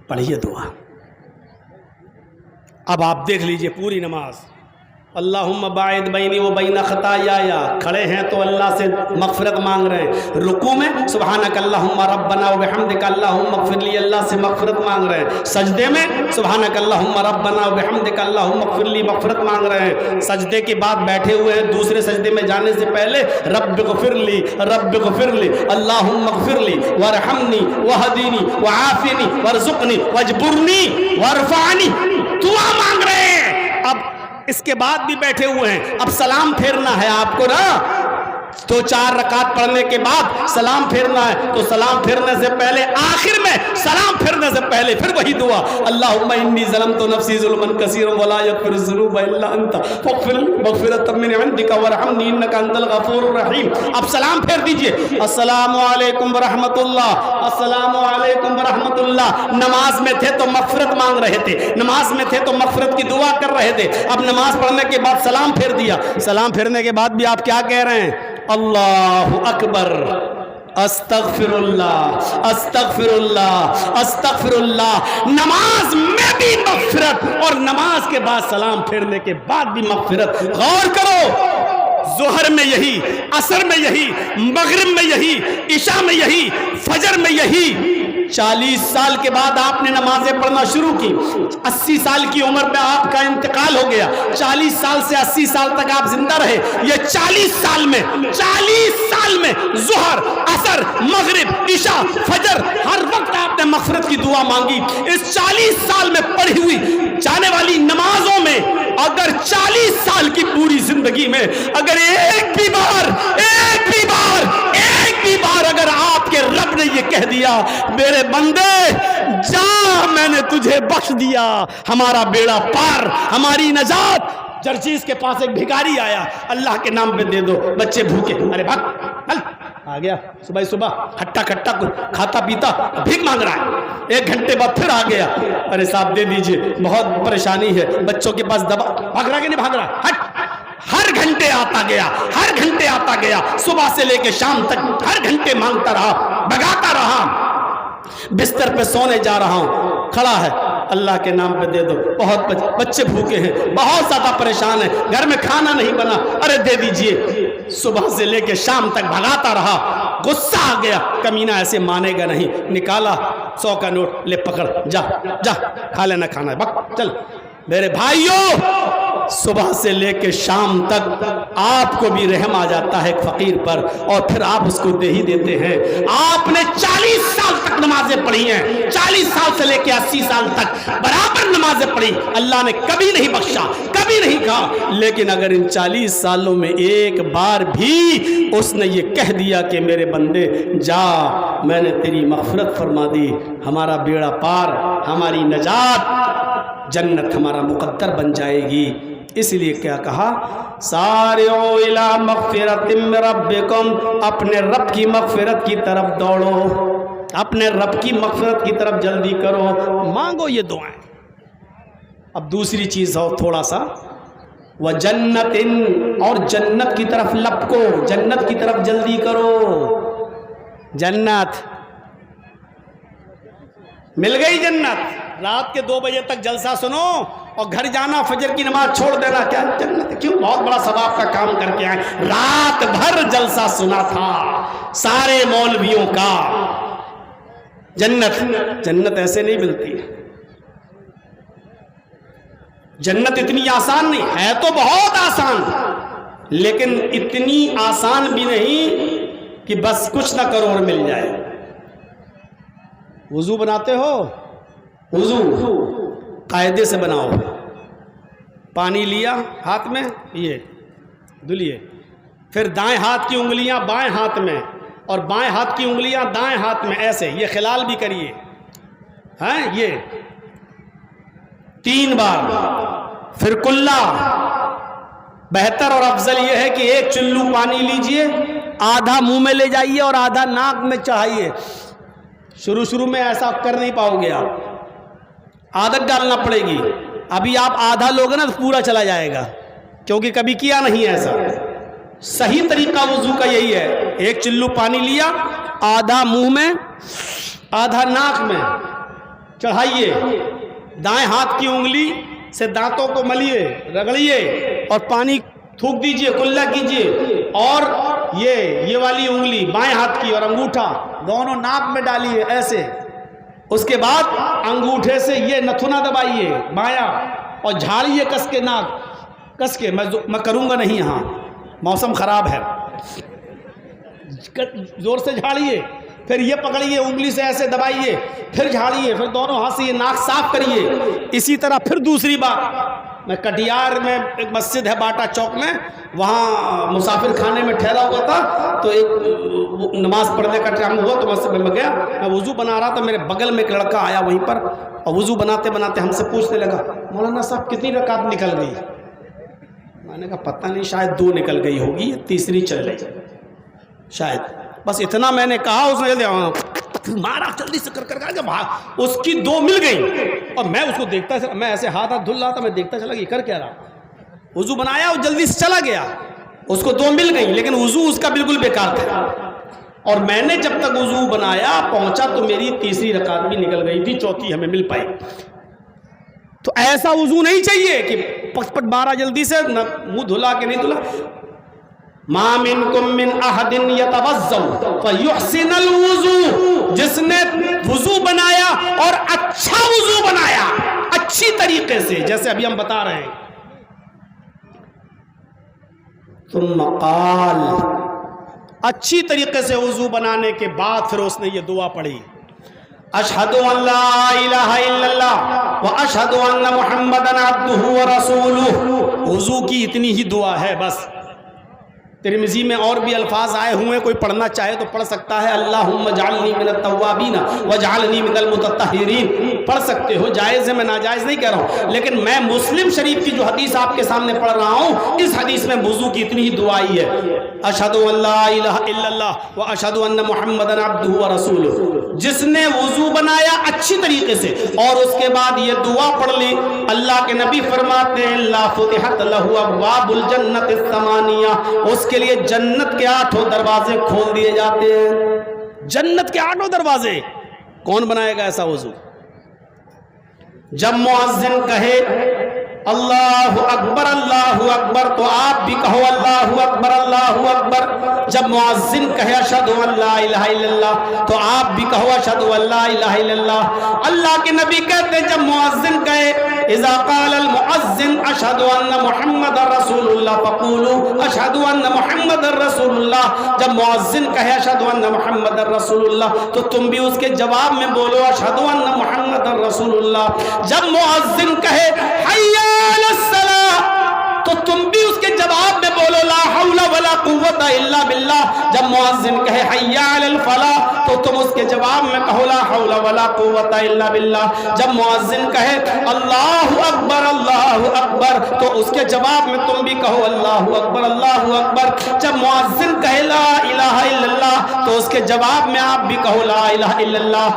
پڑھیے دعا. اب آپ دیکھ لیجئے پوری نماز. اللہم باعد بینی و بین خطایا، کھڑے ہیں تو اللہ سے مغفرت مانگ رہے ہیں. رکوع میں سبحانک اللہم ربنا و بحمدک اللہم اغفر لی، اللہ سے مغفرت مانگ رہے ہیں. سجدے میں سبحانک اللہم ربنا و بحمدک اللہم اغفر لی، مغفرت مانگ رہے ہیں. سجدے کے بعد بیٹھے ہوئے ہیں، دوسرے سجدے میں جانے سے پہلے رب اغفر لی، رب اغفر لی، اللہم اغفر لی وارحمنی واہدنی وعافنی وارزقنی واجبرنی وارفعنی، دعا مانگ رہے ہیں. اب اس کے بعد بھی بیٹھے ہوئے ہیں، اب سلام پھیرنا ہے آپ کو نا. تو 4 رکعت پڑھنے کے بعد سلام پھیرنا ہے، تو سلام پھیرنے سے پہلے آخر میں سلام پھیرنے سے پہلے پھر وہی دعا، اللہم انی ظلمت نفسی ظلما کثیرا ولا یغفر الذنوب الا انت فاغفر لی مغفرۃ من عندک وارحمنی انک انت الغفور الرحیم۔ اب سلام پھیر دیجئے، السلام علیکم ورحمۃ اللہ، السلام علیکم ورحمۃ اللہ۔ نماز میں تھے تو مغفرت مانگ رہے تھے، نماز میں تھے تو مغفرت کی دعا کر رہے تھے، اب نماز پڑھنے کے بعد سلام پھیر دیا، سلام پھیرنے کے بعد بھی آپ کیا کہہ رہے ہیں؟ اللہ اکبر، استغفر اللہ، استغفر اللہ، استغفر اللہ۔ نماز میں بھی مغفرت اور نماز کے بعد سلام پھیرنے کے بعد بھی مغفرت۔ غور کرو، ظہر میں یہی، عصر میں یہی، مغرب میں یہی، عشاء میں یہی، فجر میں یہی۔ 40 سال کے بعد آپ نے نمازیں پڑھنا شروع کی، 80 سال کی عمر میں آپ کا انتقال ہو گیا، 40 سال سے 80 سال تک آپ زندہ رہے۔ یہ 40 سال میں ظہر، عصر، مغرب، عشاء، فجر، ہر وقت آپ نے مغفرت کی دعا مانگی۔ اس 40 سال میں پڑھی ہوئی جانے والی نمازوں میں اگر 40 سال کی پوری زندگی میں اگر ایک بھی بار اگر آپ کے رب نے یہ کہہ دیا میرے بندے جا میں نے تجھے بخش دیا، ہمارا بیڑا پار، ہماری نجات۔ جرجیس کے پاس ایک بھکاری آیا، اللہ کے نام پہ دے دو، بچے بھوکے، ارے بھاگ آ گیا، صبح کھٹا کھاتا پیتا بھیک مانگ رہا ہے، 1 گھنٹے بعد پھر آ گیا، ارے صاحب دے دیجئے بہت پریشانی ہے، بچوں کے پاس دوا، بھاگ رہا کہ نہیں بھاگ رہا؟ ہٹ، ہر گھنٹے آتا گیا، صبح سے لے کے شام تک ہر گھنٹے مانگتا رہا، بھگاتا رہا، بستر پہ سونے جا رہا ہوں، کھڑا ہے، اللہ کے نام پہ دے دو، بہت بچے بھوکے ہیں، بہت زیادہ پریشان ہیں، گھر میں کھانا نہیں بنا، ارے دے دیجئے۔ صبح سے لے کے شام تک بھگاتا رہا، غصہ آ گیا، کمینہ ایسے مانے گا نہیں، نکالا 100 کا نوٹ، لے پکڑ، جا کھا لینا کھانا ہے، بک چل۔ میرے بھائیوں، صبح سے لے کے شام تک آپ کو بھی رحم آ جاتا ہے ایک فقیر پر، اور پھر آپ اس کو دے ہی دیتے ہیں۔ آپ نے 40 سال تک نمازیں پڑھی ہیں، 40 سال سے لے کے 80 سال تک برابر نمازیں پڑھی، اللہ نے کبھی نہیں بخشا، کبھی نہیں کہا، لیکن اگر ان 40 سالوں میں ایک بار بھی اس نے یہ کہہ دیا کہ میرے بندے جا، میں نے تیری مغفرت فرما دی، ہمارا بیڑا پار، ہماری نجات، جنت ہمارا مقدر بن جائے گی۔ اس لیے کیا کہا، سارعوا الی مغفرۃ من ربکم، اپنے رب کی مغفرت کی طرف دوڑو، اپنے رب کی مغفرت کی طرف جلدی کرو، مانگو یہ دعائیں۔ اب دوسری چیز ہو تھوڑا سا، وجنت، اور جنت کی طرف لپکو، جنت کی طرف جلدی کرو۔ جنت مل گئی، جنت رات کے 2 بجے تک جلسہ سنو اور گھر جانا، فجر کی نماز چھوڑ دینا، کیا جنت؟ کیوں؟ بہت بڑا ثواب کا کام کر کے آئے، رات بھر جلسہ سنا تھا سارے مولویوں کا۔ جنت ایسے نہیں ملتی، جنت اتنی آسان نہیں ہے، تو بہت آسان، لیکن اتنی آسان بھی نہیں کہ بس کچھ نہ کرو اور مل جائے۔ وضو بناتے ہو، وضو قاعدے سے بناؤ، پانی لیا ہاتھ میں، یہ دھلیے، پھر دائیں ہاتھ کی انگلیاں بائیں ہاتھ میں اور بائیں ہاتھ کی انگلیاں دائیں ہاتھ میں، ایسے یہ خلال بھی کریے، ہاں، یہ 3 بار، پھر کلا۔ بہتر اور افضل یہ ہے کہ 1 چلو پانی لیجئے، آدھا منہ میں لے جائیے اور آدھا ناک میں چڑھائیے۔ شروع میں ایسا کر نہیں پاؤ گے، آپ عادت ڈالنا پڑے گی، ابھی آپ آدھا لوگے نا تو پورا چلا جائے گا، کیونکہ کبھی کیا نہیں ایسا۔ صحیح طریقہ وضو کا یہی ہے، 1 چلو پانی لیا، آدھا منہ میں آدھا ناک میں چڑھائیے، دائیں ہاتھ کی انگلی سے دانتوں کو ملیے، رگڑیے اور پانی تھوک دیجئے، کلا کیجئے، اور یہ والی انگلی بائیں ہاتھ کی اور انگوٹھا دونوں ناک میں ڈالیے ایسے۔ اس کے بعد انگوٹھے سے یہ نتھنا دبائیے بایاں اور جھاڑیے کس کے، ناک کس کے، میں کروں گا نہیں، یہاں موسم خراب ہے، زور سے جھاڑیے، پھر یہ پکڑیے انگلی سے ایسے دبائیے، پھر جھاڑیے، پھر دونوں ہاتھ سے یہ ناک صاف کریے، اسی طرح پھر دوسری بار میں کٹیار میں ایک مسجد ہے باٹا چوک میں، وہاں مسافر خانے میں ٹھہرا ہوا تھا، تو ایک نماز پڑھنے کا ٹائم ہوا تو مسجد میں گیا، میں وضو بنا رہا تھا، میرے بغل میں ایک لڑکا آیا وہیں پر، اور وضو بناتے بناتے ہم سے پوچھنے لگا مولانا صاحب کتنی رکعت نکل گئی؟ میں نے کہا پتہ نہیں، شاید 2 نکل گئی ہوگی، تیسری چل رہی شاید، بس اتنا میں نے کہا، اس نے مارا جلدی سے کر اس کی 2 مل گئی، اور میں اس کو دیکھتا چلا، میں ایسے ہاتھ دھل رہا تھا، میں دیکھتا چلا یہ کر کیا رہا، وضو بنایا اور جلدی سے چلا گیا، اس کو 2 مل گئی، لیکن وضو اس کا بالکل بیکار تھا، اور میں نے جب تک وضو بنایا پہنچا تو میری تیسری رکعت بھی نکل گئی تھی، چوتھی ہمیں مل پائی۔ تو ایسا وضو نہیں چاہیے کہ پٹ پٹ 12 جلدی سے، منہ دھلا کے نہیں دھلا۔ ما منکم من احد یتوضا فیحسن الوضو، جس نے وضو بنایا اور اچھا وضو بنایا اچھی طریقے سے، جیسے ابھی ہم بتا رہے ہیں، ثم قال، اچھی طریقے سے وضو بنانے کے بعد پھر اس نے یہ دعا پڑھی، اشہد ان لا الہ الا اللہ واشہد ان محمدا عبدہ ورسولہ۔ وضو کی اتنی ہی دعا ہے بس۔ ترمذی میں اور بھی الفاظ آئے ہوئے، کوئی پڑھنا چاہے تو پڑھ سکتا ہے، اللہم اجعلنی من التوابین واجعلنی من المتطہرین، پڑھ سکتے ہو، جائز ہے، میں ناجائز نہیں کہہ رہا ہوں، لیکن میں مسلم شریف کی جو حدیث آپ کے سامنے پڑھ رہا ہوں، اس حدیث میں وضو کی اتنی ہی دعا ہی ہے، اشہد ان لا الہ الا اللہ واشہد ان محمدا عبدہ ورسولہ۔ جس نے وضو بنایا اچھی طریقے سے اور اس کے بعد یہ دعا پڑھ لی، اللہ کے نبی فرماتے ہیں لا فتحت لہ ابواب الجنت الثمانیہ، اس کے لیے جنت کے 8 دروازے کھول دیے جاتے ہیں۔ جنت کے 8 دروازے، کون بنائے گا ایسا وضو؟ جب مؤذن کہے اللہ اکبر تو آپ بھی کہو اللہ اکبر۔ جب مؤذن کہے اشہد ان لا الہ الا اللہ تو آپ بھی کہو اشہد ان لا الہ الا اللہ۔ اللہ کے نبی کہتے ہیں جب مؤذن کہے اذا قال المؤذن اشہد ان محمد رسول اللہ فقولوا اشہد ان محمد رسول اللہ، جب مؤذن کہے اشہد ان محمد رسول اللہ تو تم بھی اس کے جواب میں بولو اشہد ان محمد رسول اللہ۔ جب مؤذن کہے حی علی الصلاۃ تو تم بھی اس کے جواب میں بولو لا حول ولا قوت الا باللہ۔ جب مؤذن کہے حی علی الفلاح تو تم اس کے جواب میں کہو لا حول ولا قوت الا باللہ۔ جب مؤذن کہے اللہ اکبر تو اس کے جواب میں تم بھی کہو اللہ اکبر۔ جب مؤذن کہے لا الہ الا اللہ تو اس کے جواب میں آپ بھی کہو لا الہ الا اللہ۔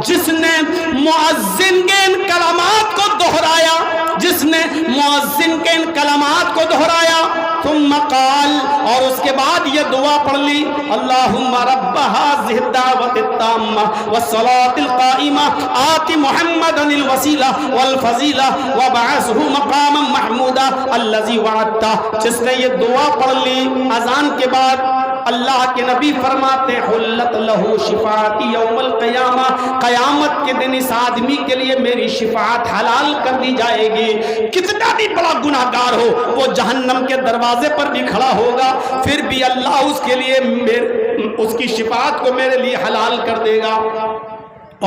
جس نے مؤذن کے ان کلمات کو دہرایا، جس نے مؤذن کے ان کلمات کو دہرایا، ثم قال، اور اس کے بعد یہ دعا پڑھ لی اللہم رب هذه الدعوة التامة والصلاة القائمة آت محمدا الوسیلہ والفضیلہ وابعثه مقاما محمودا الذی وعدتہ۔ جس نے یہ دعا پڑھ لی اذان کے بعد، اللہ کے نبی فرماتے حلت لہو شفاعتی یوم القیامہ، قیامت کے دن اس آدمی کے لیے میری شفاعت حلال کر دی جائے گی۔ کتنا بھی بڑا گناہگار ہو، وہ جہنم کے دروازے پر بھی کھڑا ہوگا، پھر بھی اللہ اس کے لیے اس کی شفاعت کو میرے لیے حلال کر دے گا،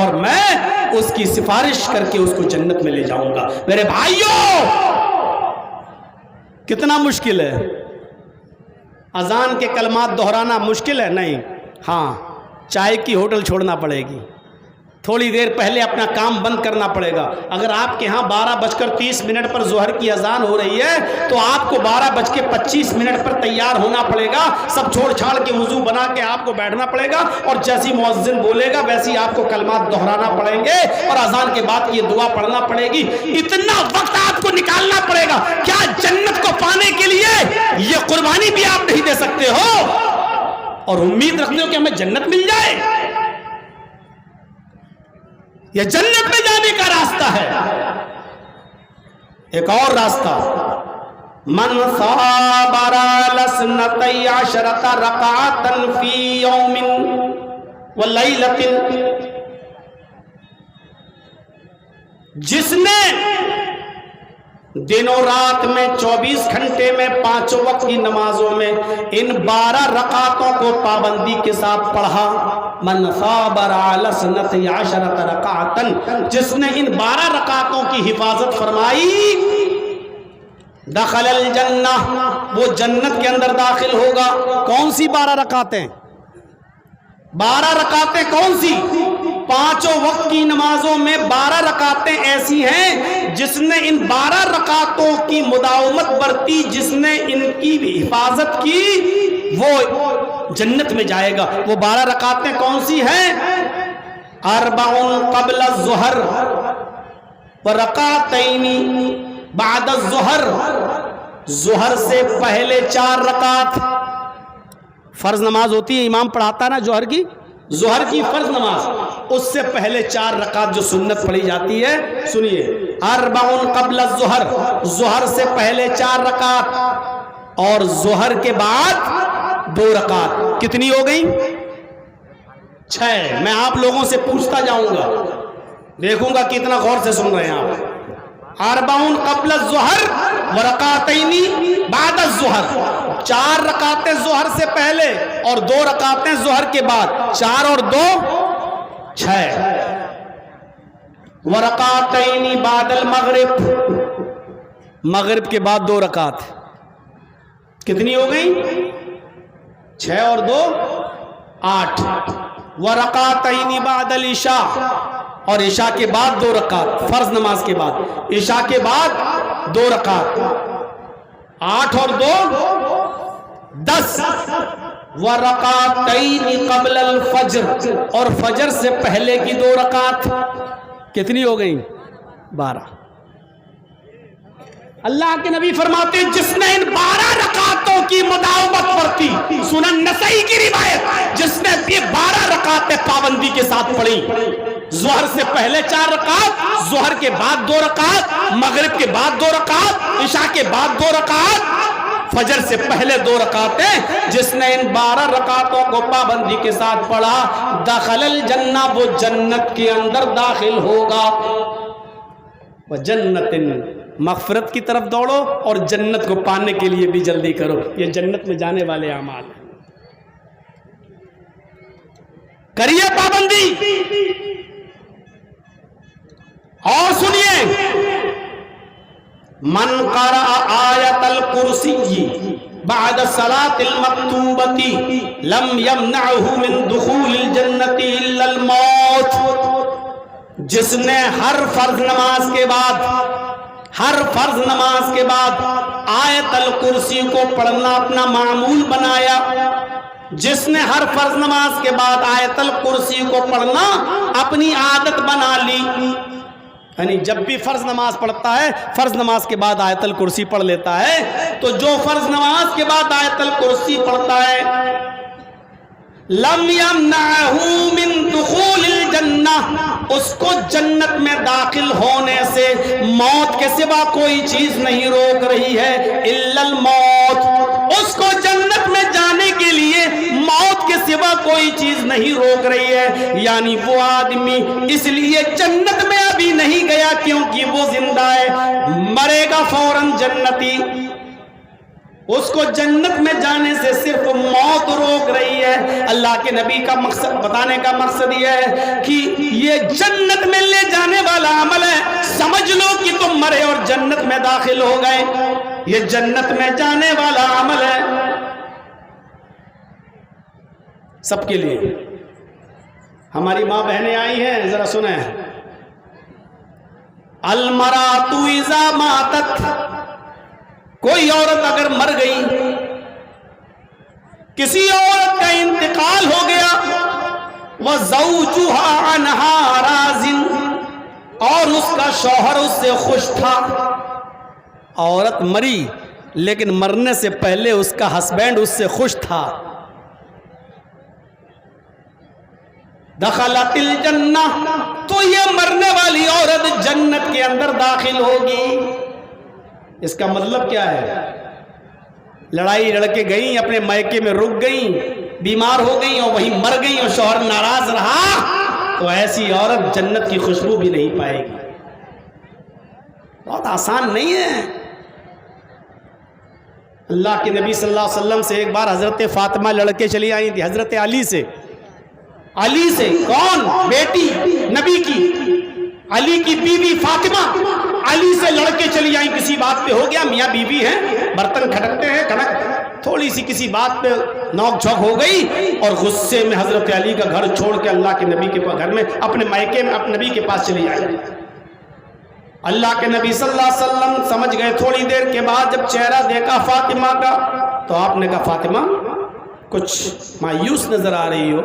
اور میں اس کی سفارش کر کے اس کو جنت میں لے جاؤں گا۔ میرے بھائیوں، کتنا مشکل ہے؟ اذان کے کلمات دہرانا مشکل ہے؟ نہیں، ہاں، چائے کی ہوٹل چھوڑنا پڑے گی، تھوڑی دیر پہلے اپنا کام بند کرنا پڑے گا۔ اگر آپ کے ہاں 12:30 پر ظہر کی اذان ہو رہی ہے تو آپ کو 12:25 پر تیار ہونا پڑے گا، سب چھوڑ چھاڑ کے وضو بنا کے آپ کو بیٹھنا پڑے گا، اور جیسی مؤذن بولے گا ویسی آپ کو کلمات دہرانا پڑیں گے، اور اذان کے بعد یہ دعا پڑھنا پڑے گی۔ اتنا وقت آپ کو نکالنا پڑے گا، کیا جنت کو پانے کے لیے یہ قربانی بھی آپ نہیں دے سکتے ہو اور امید رکھتے ہو کہ ہمیں جنت مل جائے؟ یہ جنت میں جانے کا راستہ ہے۔ ایک اور راستہ، من صابر لسنتی عشرۃ رکعۃ فی یوم ولیلۃ، جس نے دن و رات میں 24 گھنٹے میں 5 وقت کی نمازوں میں ان 12 رکعتوں کو پابندی کے ساتھ پڑھا، من صابر علی 12 رکعۃ، جس نے ان 12 رکعتوں کی حفاظت فرمائی، دخل الجنہ، وہ جنت کے اندر داخل ہوگا۔ کون سی 12 رکعتیں؟ 12 رکعتیں کون سی؟ 5 وقت کی نمازوں میں 12 رکعتیں ایسی ہیں جس نے ان 12 رکعتوں کی مداومت برتی، جس نے ان کی حفاظت کی، وہ جنت میں جائے گا۔ وہ 12 رکعتیں کون سی ہیں؟ 4 قبل الظہر ورکعتین بعد الظہر، ظہر سے پہلے 4 رکعت۔ فرض نماز ہوتی ہے، امام پڑھاتا ہے نا ظہر کی فرض نماز، اس سے پہلے 4 رکعت جو سنت پڑھی جاتی ہے، سنیے 4 قبل الظہر، ظہر سے پہلے 4 رکعت، اور ظہر کے بعد 2 رکعت۔ کتنی ہو گئی؟ 6۔ میں آپ لوگوں سے پوچھتا جاؤں گا، دیکھوں گا کتنا غور سے سن رہے ہیں آپ۔ 4 قبل الظہر ورکعتین بعد الظہر، 4 رکعتیں ظہر سے پہلے اور 2 رکعتیں ظہر کے بعد، 4 اور 2 6۔ ورکعتین بعد المغرب، مغرب کے بعد 2 رکعت۔ کتنی ہو گئی؟ 6 اور 2 8۔ ورکعتین بعد العشاء، اور عشاء کے بعد 2 رکعت، فرض نماز کے بعد، عشاء کے بعد 2 رکعت۔ 8 اور 2 10۔ ورکعتین قبل الفجر، اور فجر سے پہلے کی 2 رکعت۔ کتنی ہو گئی؟ 12۔ اللہ کے نبی فرماتے ہیں جس نے ان 12 رکعتوں کی مداومت برتی، سنن نسائی کی روایت، جس نے یہ 12 رکعتیں پابندی کے ساتھ پڑھی، ظہر سے پہلے 4 رکعت، ظہر کے بعد 2 رکعت، مغرب کے بعد 2 رکعت، عشاء کے بعد 2 رکعت، فجر سے پہلے 2 رکعتیں، جس نے ان 12 رکعتوں کو پابندی کے ساتھ پڑھا، دخل الجنہ، وہ جنت کے اندر داخل ہوگا۔ وجنت، مغفرت کی طرف دوڑو اور جنت کو پانے کے لیے بھی جلدی کرو، یہ جنت میں جانے والے اعمال ہیں۔ کریے پابندی، اور سنیے، من قرأ آیت الکرسی بعد الصلاة المکتوبة لم يمنعه من دخول الجنة الا الموت، جس نے ہر فرض نماز کے بعد آیت الکرسی کو پڑھنا اپنا معمول بنایا، جس نے ہر فرض نماز کے بعد آیت الکرسی کو پڑھنا اپنی عادت بنا لی، یعنی جب بھی فرض نماز پڑھتا ہے، فرض نماز کے بعد آیت الکرسی پڑھ لیتا ہے، تو جو فرض نماز کے بعد آیت الکرسی پڑھتا ہے، لم یمنعہ من دخول الجنہ، اس کو جنت میں داخل ہونے سے موت کے سوا کوئی چیز نہیں روک رہی ہے، الا الموت، اس کو جنت میں جانے کے لیے موت کے سوا کوئی چیز نہیں روک رہی ہے، یعنی وہ آدمی اس لیے جنت میں ابھی نہیں گیا کیونکہ وہ زندہ ہے، مرے گا فوراً جنتی، اس کو جنت میں جانے سے صرف موت روک رہی ہے۔ اللہ کے نبی کا مقصد بتانے کا مقصد یہ ہے کہ یہ جنت میں لے جانے والا عمل ہے، سمجھ لو کہ تم مرے اور جنت میں داخل ہو گئے، یہ جنت میں جانے والا عمل ہے سب کے لیے۔ ہماری ماں بہنیں آئی ہیں، ذرا سنیں، المرأۃ اذا ماتت، کوئی عورت اگر مر گئی، کسی عورت کا انتقال ہو گیا، وَزَوْجُهَا عَنْهَا رَاضٍ، اور اس کا شوہر اس سے خوش تھا، عورت مری لیکن مرنے سے پہلے اس کا ہسبینڈ اس سے خوش تھا، دخلت الجنہ، تو یہ مرنے والی عورت جنت کے اندر داخل ہوگی۔ اس کا مطلب کیا ہے؟ لڑائی لڑ کے گئیں، اپنے مائکے میں رک گئیں، بیمار ہو گئیں اور وہیں مر گئیں اور شوہر ناراض رہا، تو ایسی عورت جنت کی خوشبو بھی نہیں پائے گی۔ بہت آسان نہیں ہے۔ اللہ کے نبی صلی اللہ علیہ وسلم سے ایک بار حضرت فاطمہ لڑکے چلی آئی تھی، حضرت علی سے، کون؟ بیٹی نبی کی، علی کی بیوی فاطمہ علی سے لڑ کے چلی آئیں, کسی بات پہ ہو گیا, میاں بیوی ہیں, برتن کھٹکتے ہیں, کھڑک تھوڑی سی کسی بات پہ نوک جھوک ہو گئی, اور غصے میں حضرت علی کا گھر چھوڑ کے اللہ کے نبی کے گھر میں, اپنے مائکے میں اپنے نبی کے پاس چلی آئی. اللہ کے نبی صلی اللہ علیہ وسلم سمجھ گئے. تھوڑی دیر کے بعد جب چہرہ دیکھا فاطمہ کا, تو آپ نے کہا فاطمہ کچھ مایوس نظر آ رہی ہو.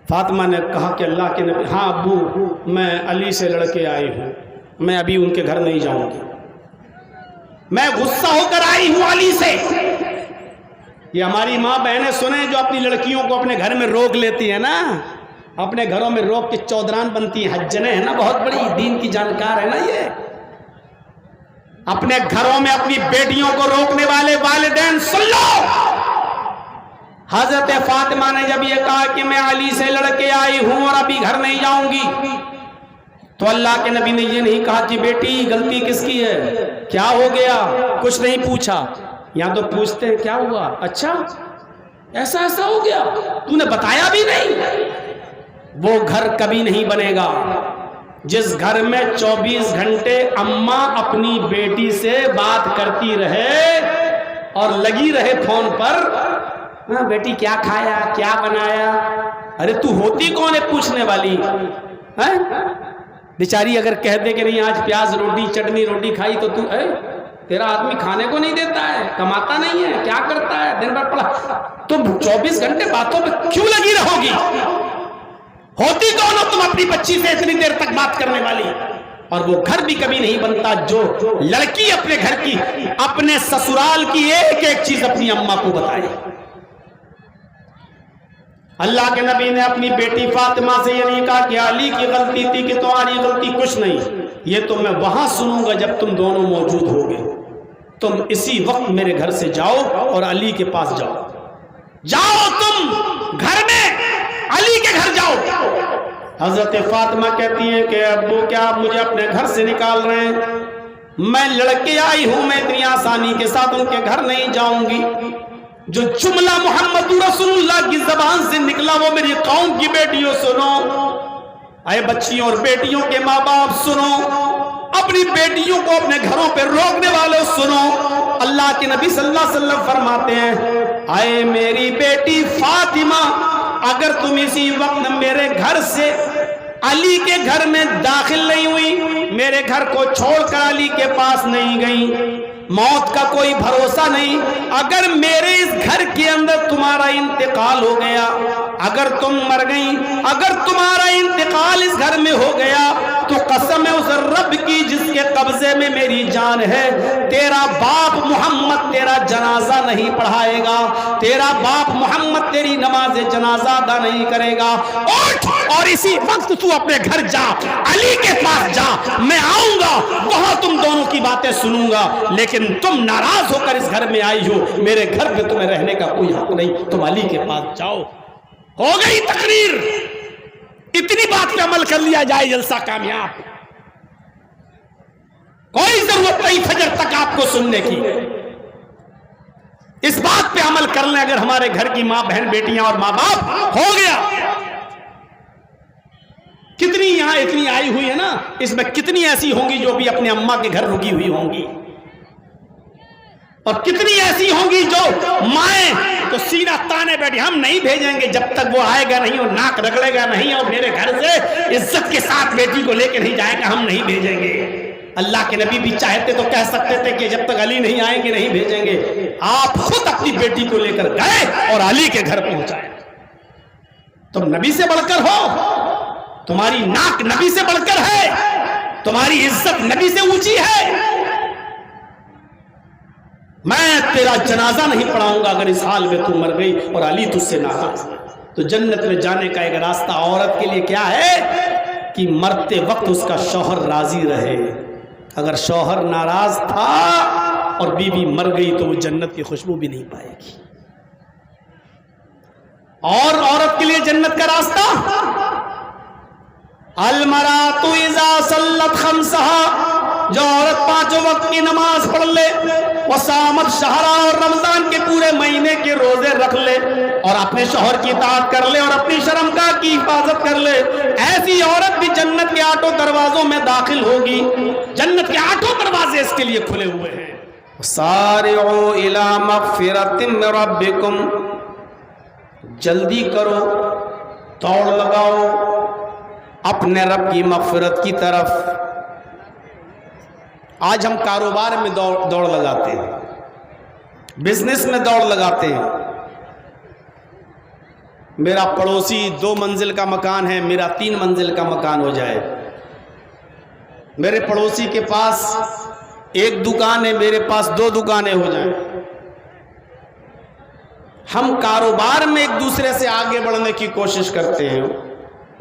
فاطمہ نے کہا کہ اللہ کے نبی, ہاں ابو میں علی سے لڑ کے آئی ہوں, میں ابھی ان کے گھر نہیں جاؤں گی, میں غصہ ہو کر آئی ہوں علی سے. یہ ہماری ماں بہنیں سنیں جو اپنی لڑکیوں کو اپنے گھر میں روک لیتی ہیں نا, اپنے گھروں میں روک کے چودران بنتی ہیں, حجنیں ہیں نا, بہت بڑی دین کی جانکار ہے نا یہ. اپنے گھروں میں اپنی بیٹیوں کو روکنے والے والدین سن لو. حضرت فاطمہ نے جب یہ کہا کہ میں علی سے لڑ کے آئی ہوں اور ابھی گھر نہیں جاؤں گی, تو اللہ کے نبی نے یہ نہیں کہا کہ بیٹی غلطی کس کی ہے, کیا ہو گیا, کچھ نہیں پوچھا. یہاں تو پوچھتے ہیں کیا ہوا, اچھا ایسا ایسا ہو گیا, تو نے بتایا بھی نہیں. وہ گھر کبھی نہیں بنے گا جس گھر میں 24 گھنٹے اماں اپنی بیٹی سے بات کرتی رہے اور لگی رہے فون پر, ہاں بیٹی کیا کھایا, کیا بنایا. ارے تو ہوتی کون ہے پوچھنے والی, بیچاری اگر کہہ دے کہ نہیں آج پیاز روٹی چٹنی روٹی کھائی, تو تیرا آدمی کھانے کو نہیں دیتا ہے, کماتا نہیں ہے, کیا کرتا ہے, دن بھر پڑا, تم 24 گھنٹے باتوں پہ کیوں لگی رہو گی. ہوتی کون ہو تم اپنی بچی سے اتنی دیر تک بات کرنے والی. اور وہ گھر بھی کبھی نہیں بنتا جو لڑکی اپنے گھر کی, اپنے سسرال کی ایک ایک چیز اپنی اماں کو بتائے. اللہ کے نبی نے اپنی بیٹی فاطمہ سے یہ نہیں کہا کہ علی کی غلطی تھی کہ تمہاری غلطی کچھ نہیں, یہ تو میں وہاں سنوں گا جب تم دونوں موجود ہوگے. تم اسی وقت میرے گھر سے جاؤ اور علی کے پاس جاؤ, جاؤ تم گھر میں علی کے گھر جاؤ. حضرت فاطمہ کہتی ہیں کہ ابو کیا آپ مجھے اپنے گھر سے نکال رہے ہیں, میں لڑکے آئی ہوں, میں اتنی آسانی کے ساتھ ان کے گھر نہیں جاؤں گی. جو جملہ محمد رسول اللہ کی زبان سے نکلا وہ میری قوم کی بیٹیوں سنو, اے بچیوں اور بیٹیوں کے ماں باپ سنو, اپنی بیٹیوں کو اپنے گھروں پہ روکنے والوں سنو. اللہ کے نبی صلی اللہ علیہ وسلم فرماتے ہیں اے میری بیٹی فاطمہ, اگر تم اسی وقت میرے گھر سے علی کے گھر میں داخل نہیں ہوئی, میرے گھر کو چھوڑ کر علی کے پاس نہیں گئی, موت کا کوئی بھروسہ نہیں. اگر میرے اس گھر کے اندر تمہارا انتقال ہو گیا, اگر تم مر گئی, اگر تمہارا انتقال اس گھر میں ہو گیا, تو قسم ہے اس رب کی جس کے قبضے میں میری جان ہے, تیرا باپ محمد تیرا جنازہ نہیں پڑھائے گا, تیرا باپ محمد تیری نماز جنازہ ادا نہیں کرے گا. اٹھ اور اسی وقت تو اپنے گھر جا, علی کے پاس جا, میں آؤں گا وہاں تم دونوں کی باتیں سنوں گا. لیکن تم ناراض ہو کر اس گھر میں آئی ہو, میرے گھر پہ تمہیں رہنے کا کوئی حق نہیں, تم علی کے پاس جاؤ. ہو گئی تقریر, اتنی بات پہ عمل کر لیا جائے جلسہ کامیاب. کوئی ضرورت نہیں فجر تک آپ کو سننے کی, اس بات پہ عمل کر لیں. اگر ہمارے گھر کی ماں بہن بیٹیاں اور ماں باپ, ہو گیا. کتنی یہاں اتنی آئی ہوئی ہے نا, اس میں کتنی ایسی ہوں گی جو بھی اپنے اماں کے گھر رکی ہوئی ہوں گی, اور کتنی ایسی ہوں گی جو مائیں تو سینہ تانے بیٹھی, ہم نہیں بھیجیں گے جب تک وہ آئے گا نہیں اور ناک رگڑے گا نہیں اور میرے گھر سے عزت کے ساتھ بیٹی کو لے کے نہیں جائے گا, ہم نہیں بھیجیں گے. اللہ کے نبی بھی چاہتے تو کہہ سکتے تھے کہ جب تک علی نہیں آئیں گے نہیں بھیجیں گے. آپ خود اپنی بیٹی کو لے کر گئے اور علی کے گھر پہنچائے. تم نبی سے بڑھ کر ہو, تمہاری ناک نبی سے بڑھ کر ہے, تمہاری عزت نبی سے اونچی ہے. میں تیرا جنازہ نہیں پڑھاؤں گا اگر اس حال میں تو مر گئی اور علی تجھ سے ناراض. تو جنت میں جانے کا ایک راستہ عورت کے لیے کیا ہے کہ مرتے وقت اس کا شوہر راضی رہے. اگر شوہر ناراض تھا اور بیوی مر گئی تو وہ جنت کی خوشبو بھی نہیں پائے گی. اور عورت کے لیے جنت کا راستہ, المرأۃ اذا صلت خمسہا, جو عورت 5 وقت کی نماز پڑھ لے, وصامت شہرا، اور رمضان کے پورے مہینے کے روزے رکھ لے اور اپنے شوہر کی اطاعت کر لے اور اپنی شرمگاہ کی حفاظت کر لے، ایسی عورت بھی جنت کے 8 دروازوں میں داخل ہوگی۔ جنت کے 8 دروازے اس کے لیے کھلے ہوئے ہیں۔ سارعوا الی مغفرۃ من ربکم، جلدی کرو، دوڑ لگاؤ اپنے رب کی مغفرت کی طرف۔ آج ہم کاروبار میں دوڑ لگاتے ہیں، بزنس میں دوڑ لگاتے ہیں۔ میرا پڑوسی 2 منزل کا مکان ہے، میرا 3 منزل کا مکان ہو جائے۔ میرے پڑوسی کے پاس 1 دکان ہے، میرے پاس 2 دکانیں ہو جائیں۔ ہم کاروبار میں ایک دوسرے سے آگے بڑھنے کی کوشش کرتے ہیں،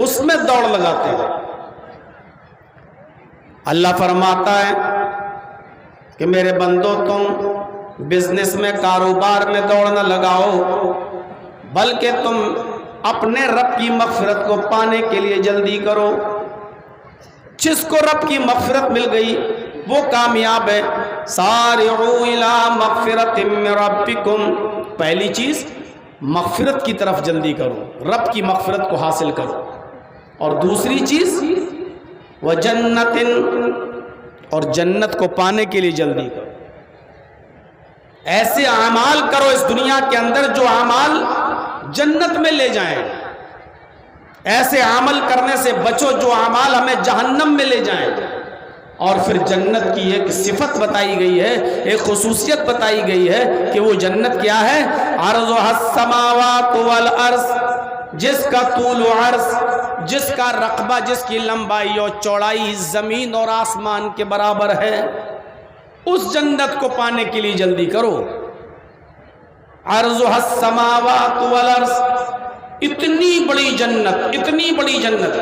اس میں دوڑ لگاتے ہیں۔ اللہ فرماتا ہے کہ میرے بندو، تم بزنس میں کاروبار میں دوڑ نہ لگاؤ، بلکہ تم اپنے رب کی مغفرت کو پانے کے لیے جلدی کرو۔ جس کو رب کی مغفرت مل گئی وہ کامیاب ہے۔ سارعوا الی مغفرۃ من ربکم، پہلی چیز مغفرت کی طرف جلدی کرو، رب کی مغفرت کو حاصل کرو۔ اور دوسری چیز وجنت، اور جنت کو پانے کے لیے جلدی کرو۔ ایسے اعمال کرو اس دنیا کے اندر جو اعمال جنت میں لے جائیں، ایسے عمل کرنے سے بچو جو اعمال ہمیں جہنم میں لے جائیں۔ اور پھر جنت کی ایک صفت بتائی گئی ہے، ایک خصوصیت بتائی گئی ہے کہ وہ جنت کیا ہے؟ عرضها السماوات والارض، جس کا طول و عرض، جس کا رقبہ، جس کی لمبائی اور چوڑائی زمین اور آسمان کے برابر ہے۔ اس جنت کو پانے کے لیے جلدی کرو۔ عرضها السماوات والارض، اتنی بڑی جنت، اتنی بڑی جنت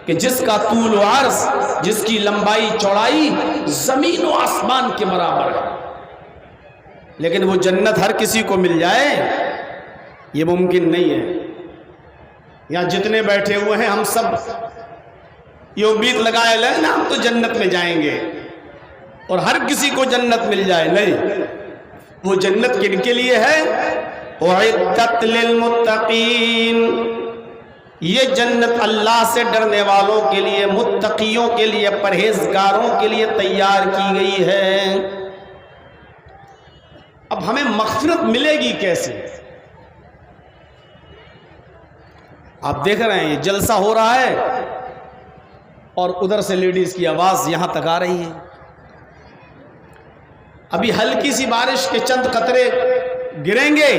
کہ جس کا طول و عرض، جس کی لمبائی چوڑائی زمین و آسمان کے برابر ہے۔ لیکن وہ جنت ہر کسی کو مل جائے یہ ممکن نہیں ہے۔ یہاں جتنے بیٹھے ہوئے ہیں ہم سب یہ امید لگائے لیں نا ہم تو جنت میں جائیں گے اور ہر کسی کو جنت مل جائے، نہیں۔ وہ جنت کن کے لیے ہے؟ اعدت للمتقین، یہ جنت اللہ سے ڈرنے والوں کے لیے، متقیوں کے لیے، پرہیزگاروں کے لیے تیار کی گئی ہے۔ اب ہمیں مغفرت ملے گی کیسے؟ آپ دیکھ رہے ہیں یہ جلسہ ہو رہا ہے اور ادھر سے لیڈیز کی آواز یہاں تک آ رہی ہے۔ ابھی ہلکی سی بارش کے چند قطرے گریں گے،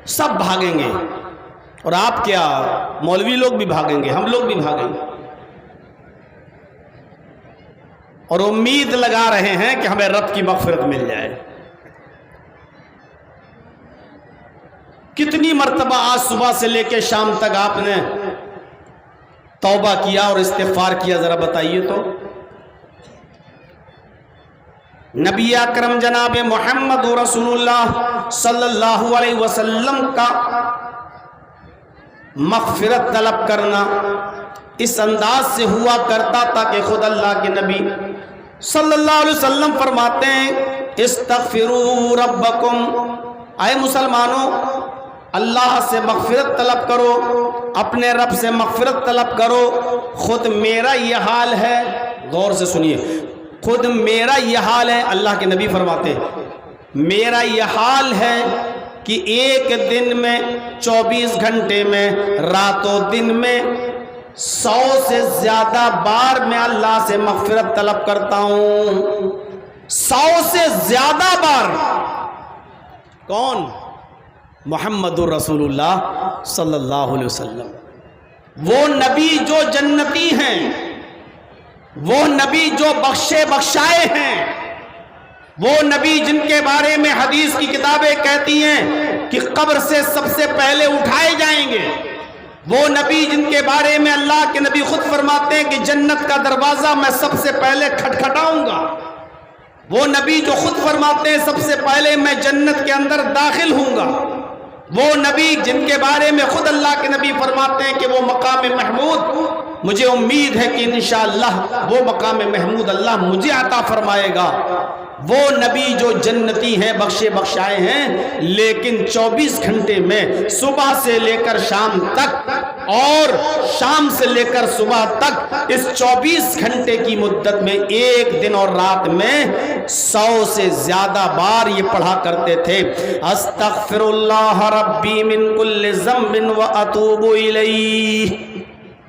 سب بھاگیں گے، اور آپ کیا مولوی لوگ بھی بھاگیں گے، ہم لوگ بھی بھاگیں گے، اور امید لگا رہے ہیں کہ ہمیں رب کی مغفرت مل جائے۔ کتنی مرتبہ آج صبح سے لے کے شام تک آپ نے توبہ کیا اور استغفار کیا، ذرا بتائیے تو۔ نبی اکرم جناب محمد رسول اللہ صلی اللہ علیہ وسلم کا مغفرت طلب کرنا اس انداز سے ہوا کرتا تھا کہ خود اللہ کے نبی صلی اللہ علیہ وسلم فرماتے ہیں استغفروا ربکم، اے مسلمانوں اللہ سے مغفرت طلب کرو، اپنے رب سے مغفرت طلب کرو۔ خود میرا یہ حال ہے، غور سے سنیے، خود میرا یہ حال ہے، اللہ کے نبی فرماتے ہیں میرا یہ حال ہے کہ ایک دن میں 24 گھنٹے میں، رات و دن میں 100 سے زیادہ بار میں اللہ سے مغفرت طلب کرتا ہوں۔ 100 سے زیادہ بار۔ کون؟ محمد الرسول اللہ صلی اللہ علیہ وسلم، وہ نبی جو جنتی ہیں، وہ نبی جو بخشے بخشائے ہیں، وہ نبی جن کے بارے میں حدیث کی کتابیں کہتی ہیں کہ قبر سے سب سے پہلے اٹھائے جائیں گے، وہ نبی جن کے بارے میں اللہ کے نبی خود فرماتے ہیں کہ جنت کا دروازہ میں سب سے پہلے کھٹکھٹاؤں گا، وہ نبی جو خود فرماتے ہیں سب سے پہلے میں جنت کے اندر داخل ہوں گا، وہ نبی جن کے بارے میں خود اللہ کے نبی فرماتے ہیں کہ وہ مقام محمود مجھے امید ہے کہ انشاءاللہ وہ مقام محمود اللہ مجھے عطا فرمائے گا، وہ نبی جو جنتی ہیں بخشے بخشائے ہیں، لیکن 24 گھنٹے میں صبح سے لے کر شام تک اور شام سے لے کر صبح تک اس 24 گھنٹے کی مدت میں ایک دن اور رات میں 100 سے زیادہ بار یہ پڑھا کرتے تھے، استغفر اللہ ربی من کل ذنب واتوب الیہ۔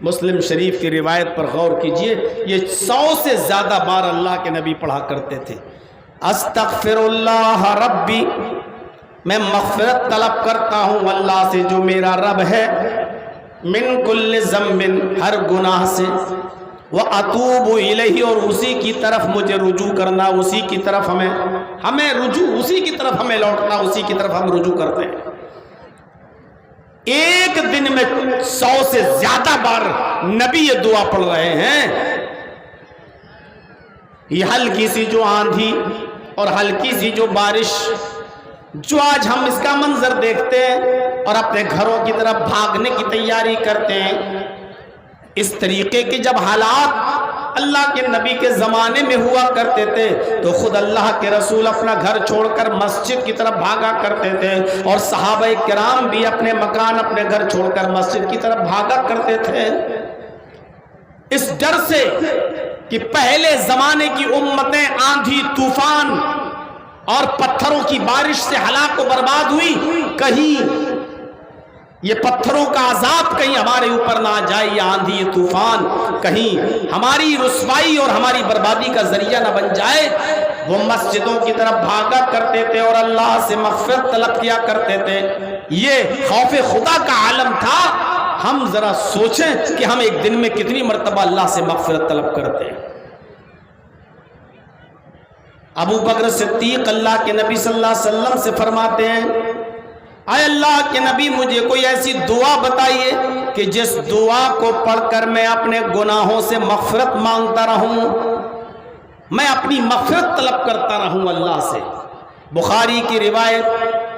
مسلم شریف کی روایت پر غور کیجئے، یہ 100 سے زیادہ بار اللہ کے نبی پڑھا کرتے تھے۔ استغفر اللہ ربی، میں مغفرت طلب کرتا ہوں اللہ سے جو میرا رب ہے، من کل ذنب، ہر گناہ سے، واتوب الیہ، اور اسی کی طرف مجھے رجوع کرنا، اسی کی طرف ہمیں رجوع، اسی کی طرف ہمیں لوٹنا، اسی کی طرف ہم رجوع کرتے ہیں۔ ایک دن میں 100 سے زیادہ بار نبی یہ دعا پڑھ رہے ہیں۔ یہ ہلکی سی جو آندھی اور ہلکی سی جو بارش، جو آج ہم اس کا منظر دیکھتے ہیں اور اپنے گھروں کی طرف بھاگنے کی تیاری کرتے ہیں، اس طریقے کے جب حالات اللہ کے نبی کے زمانے میں ہوا کرتے تھے تو خود اللہ کے رسول اپنا گھر چھوڑ کر مسجد کی طرف بھاگا کرتے تھے، اور صحابہ کرام بھی اپنے مکان، اپنے گھر چھوڑ کر مسجد کی طرف بھاگا کرتے تھے، اس ڈر سے کہ پہلے زمانے کی امتیں آندھی، طوفان اور پتھروں کی بارش سے ہلاک و برباد ہوئی، کہیں یہ پتھروں کا عذاب کہیں ہمارے اوپر نہ آ جائے، یہ آندھی، یہ طوفان کہیں ہماری رسوائی اور ہماری بربادی کا ذریعہ نہ بن جائے۔ وہ مسجدوں کی طرف بھاگا کرتے تھے اور اللہ سے مغفرت طلب کیا کرتے تھے، یہ خوف خدا کا عالم تھا۔ ہم ذرا سوچیں کہ ہم ایک دن میں کتنی مرتبہ اللہ سے مغفرت طلب کرتے ہیں۔ ابو بکر صدیق اللہ کے نبی صلی اللہ علیہ وسلم سے فرماتے ہیں، اے اللہ کے نبی مجھے کوئی ایسی دعا بتائیے کہ جس دعا کو پڑھ کر میں اپنے گناہوں سے مغفرت مانگتا رہوں، میں اپنی مغفرت طلب کرتا رہوں اللہ سے۔ بخاری کی روایت،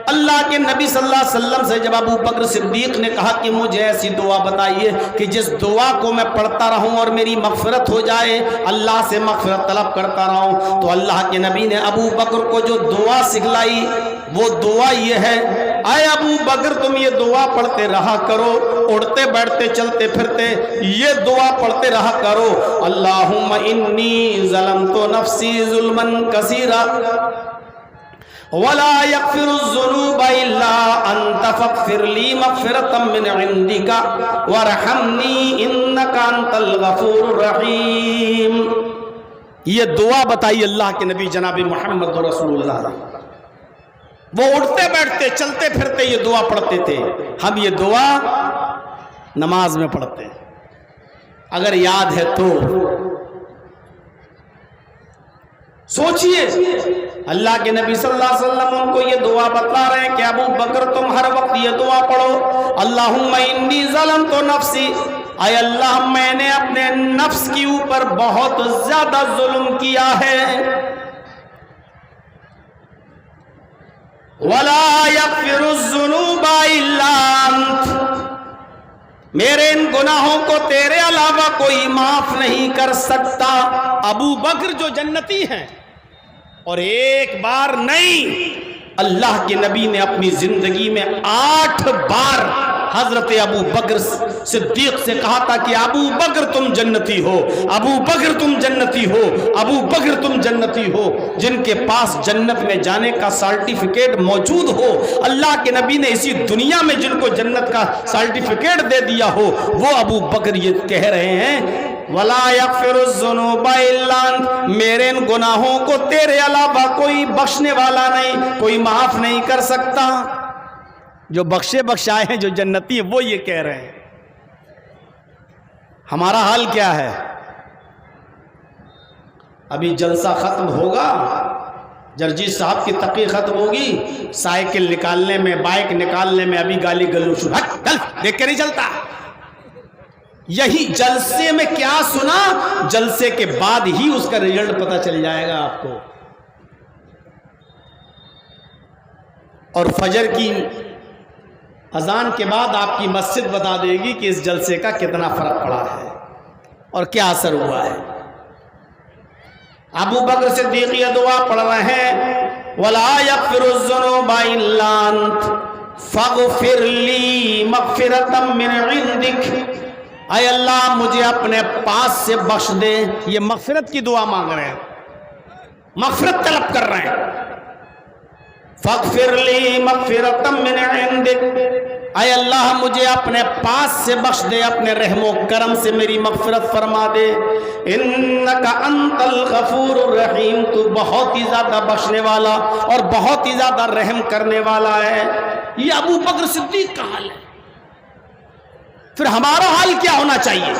اللہ کے نبی صلی اللہ علیہ وسلم سے جب ابو بکر صدیق نے کہا کہ مجھے ایسی دعا بتائیے کہ جس دعا کو میں پڑھتا رہوں اور میری مغفرت ہو جائے، اللہ سے مغفرت طلب کرتا رہوں، تو اللہ کے نبی نے ابو بکر کو جو دعا سکھلائی وہ دعا یہ ہے، اے ابو بکر تم یہ دعا پڑھتے رہا کرو، اڑتے بیٹھتے چلتے پھرتے یہ دعا پڑھتے رہا کرو، اللہم انی ظلمت نفسی ظلما کثیرا ولا یغفر الذنوب الا انت فاغفر لی مغفرۃ من عندک وارحمنی انک انت الغفور الرحیم۔ یہ دعا بتائی اللہ کے نبی جناب محمد رسول اللہ، وہ اٹھتے بیٹھتے چلتے پھرتے یہ دعا پڑھتے تھے۔ ہم یہ دعا نماز میں پڑھتے ہیں، اگر یاد ہے تو سوچئے، اللہ کے نبی صلی اللہ علیہ وسلم ان کو یہ دعا بتلا رہے ہیں کہ ابو بکر تم ہر وقت یہ دعا پڑھو، اللہم انی ظلمت نفسی، اے اللہ میں نے اپنے نفس کی اوپر بہت زیادہ ظلم کیا ہے، وَلَا يَغْفِرُ الذُّنُوبَ إِلَّا أَنْتَ، میرے ان گناہوں کو تیرے علاوہ کوئی معاف نہیں کر سکتا۔ ابو بکر جو جنتی ہیں، اور ایک بار نہیں، اللہ کے نبی نے اپنی زندگی میں 8 بار حضرت ابو بکر صدیق سے کہا تھا کہ ابو بکر تم جنتی ہو، ابو بکر تم جنتی ہو، ابو بکر تم جنتی ہو۔ جن کے پاس جنت میں جانے کا سرٹیفکیٹ موجود ہو، اللہ کے نبی نے اسی دنیا میں جن کو جنت کا سرٹیفکیٹ دے دیا ہو، وہ ابو بکر یہ کہہ رہے ہیں وَلَا يَغْفِرُ الذُّنُوبَ إِلَّا أَنْتَ، میرے ان گناہوں کو تیرے علاوہ کوئی بخشنے والا نہیں، کوئی معاف نہیں کر سکتا۔ جو بخشے بخشائے ہیں، جو جنتی ہیں، وہ یہ کہہ رہے ہیں۔ ہمارا حال کیا ہے؟ ابھی جلسہ ختم ہوگا، جرجی صاحب کی تقریر ختم ہوگی، سائیکل نکالنے میں، بائک نکالنے میں ابھی گالی گلوچ، ہٹ چل، دیکھ کے نہیں چلتا۔ یہی جلسے میں کیا سنا، جلسے کے بعد ہی اس کا رزلٹ پتہ چل جائے گا آپ کو۔ اور فجر کی اذان کے بعد آپ کی مسجد بتا دے گی کہ اس جلسے کا کتنا فرق پڑا ہے اور کیا اثر ہوا ہے۔ ابو بکر صدیق یہ دعا پڑھ رہے ہیں ولا یغفر الذنوب الا انت فاغفر لی مغفرۃ من عندک، اے اللہ مجھے اپنے پاس سے بخش دے. یہ مغفرت کی دعا مانگ رہے ہیں، مغفرت طلب کر رہے ہیں. فاغفر لی مغفرۃ من عندک، اے اللہ مجھے اپنے پاس سے بخش دے، اپنے رحم و کرم سے میری مغفرت فرما دے. انک انت الغفور الرحیم، تو بہت ہی زیادہ بخشنے والا اور بہت ہی زیادہ رحم کرنے والا ہے. یہ ابو بکر صدیق کا حال ہے. پھر ہمارا حال کیا ہونا چاہیے؟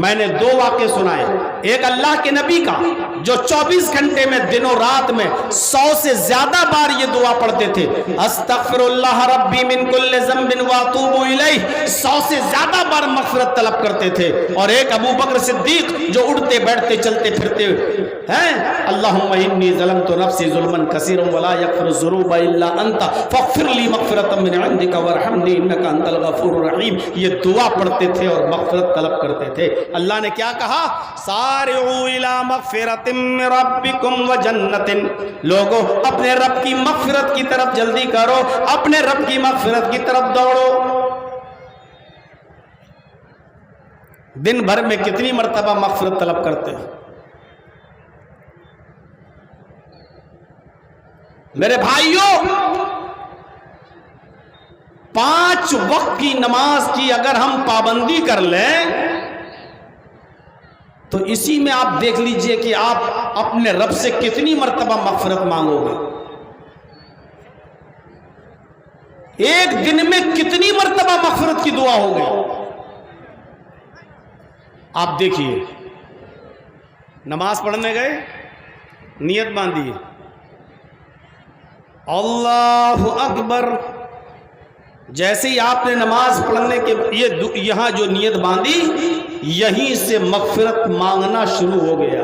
میں نے دو واقعے سنائے. ایک اللہ کے نبی کا جو 24 گھنٹے میں دن و رات میں 100 سے زیادہ بار یہ دعا پڑھتے تھے، استغفر اللہ ربی من کل ذنب واتوب الیہ، 100 سے زیادہ بار مغفرت طلب کرتے تھے. اور ایک ابو بکر صدیق جو اٹھتے بیٹھتے چلتے پھرتے ہیں، اللہم انی ظلمت نفسی ظلما کثیرا ولا یغفر الذنوب الا انت فاغفر لی مغفرۃ من عندک وارحمنی انک انت الغفور الرحیم. یہ دعا پڑھتے تھے اور مغفرت طلب کرتے تھے. اللہ نے کیا کہا؟ سارعوا الی مغفرۃ من ربکم وجنۃ، لوگوں اپنے رب کی مغفرت کی طرف جلدی کرو، اپنے رب کی مغفرت کی طرف دوڑو. دن بھر میں کتنی مرتبہ مغفرت طلب کرتے ہیں؟ میرے بھائیوں، 5 وقت کی نماز کی اگر ہم پابندی کر لیں تو اسی میں آپ دیکھ لیجئے کہ آپ اپنے رب سے کتنی مرتبہ مغفرت مانگو گے. ایک دن میں کتنی مرتبہ مغفرت کی دعا ہوگی. آپ دیکھیے، نماز پڑھنے گئے، نیت باندھی، اللہ اکبر. جیسے ہی آپ نے نماز پڑھنے کے یہاں جو نیت باندھی، یہیں سے مغفرت مانگنا شروع ہو گیا.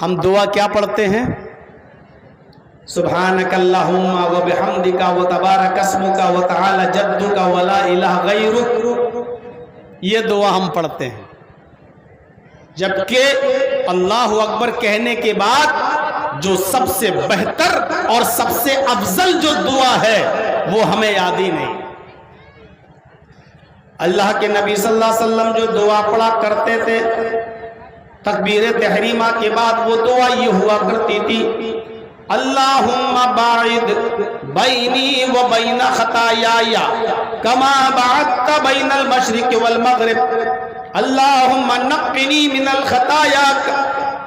ہم دعا کیا پڑھتے ہیں؟ سبحانک اللہم و بحمدک و تبارک اسمک و تعالی جدک ولا الہ غیرک. یہ دعا ہم پڑھتے ہیں، جبکہ اللہ اکبر کہنے کے بعد جو سب سے بہتر اور سب سے افضل جو دعا ہے وہ ہمیں یاد ہی نہیں. اللہ کے نبی صلی اللہ علیہ وسلم جو دعا پڑھا کرتے تھے تکبیر تحریمہ کے بعد، وہ دعا یہ ہوا کرتی تھی، اللہم باعد بینی و بین خطایایا کما بعدت بین المشرق والمغرب اللہم نقنی من الخطایا.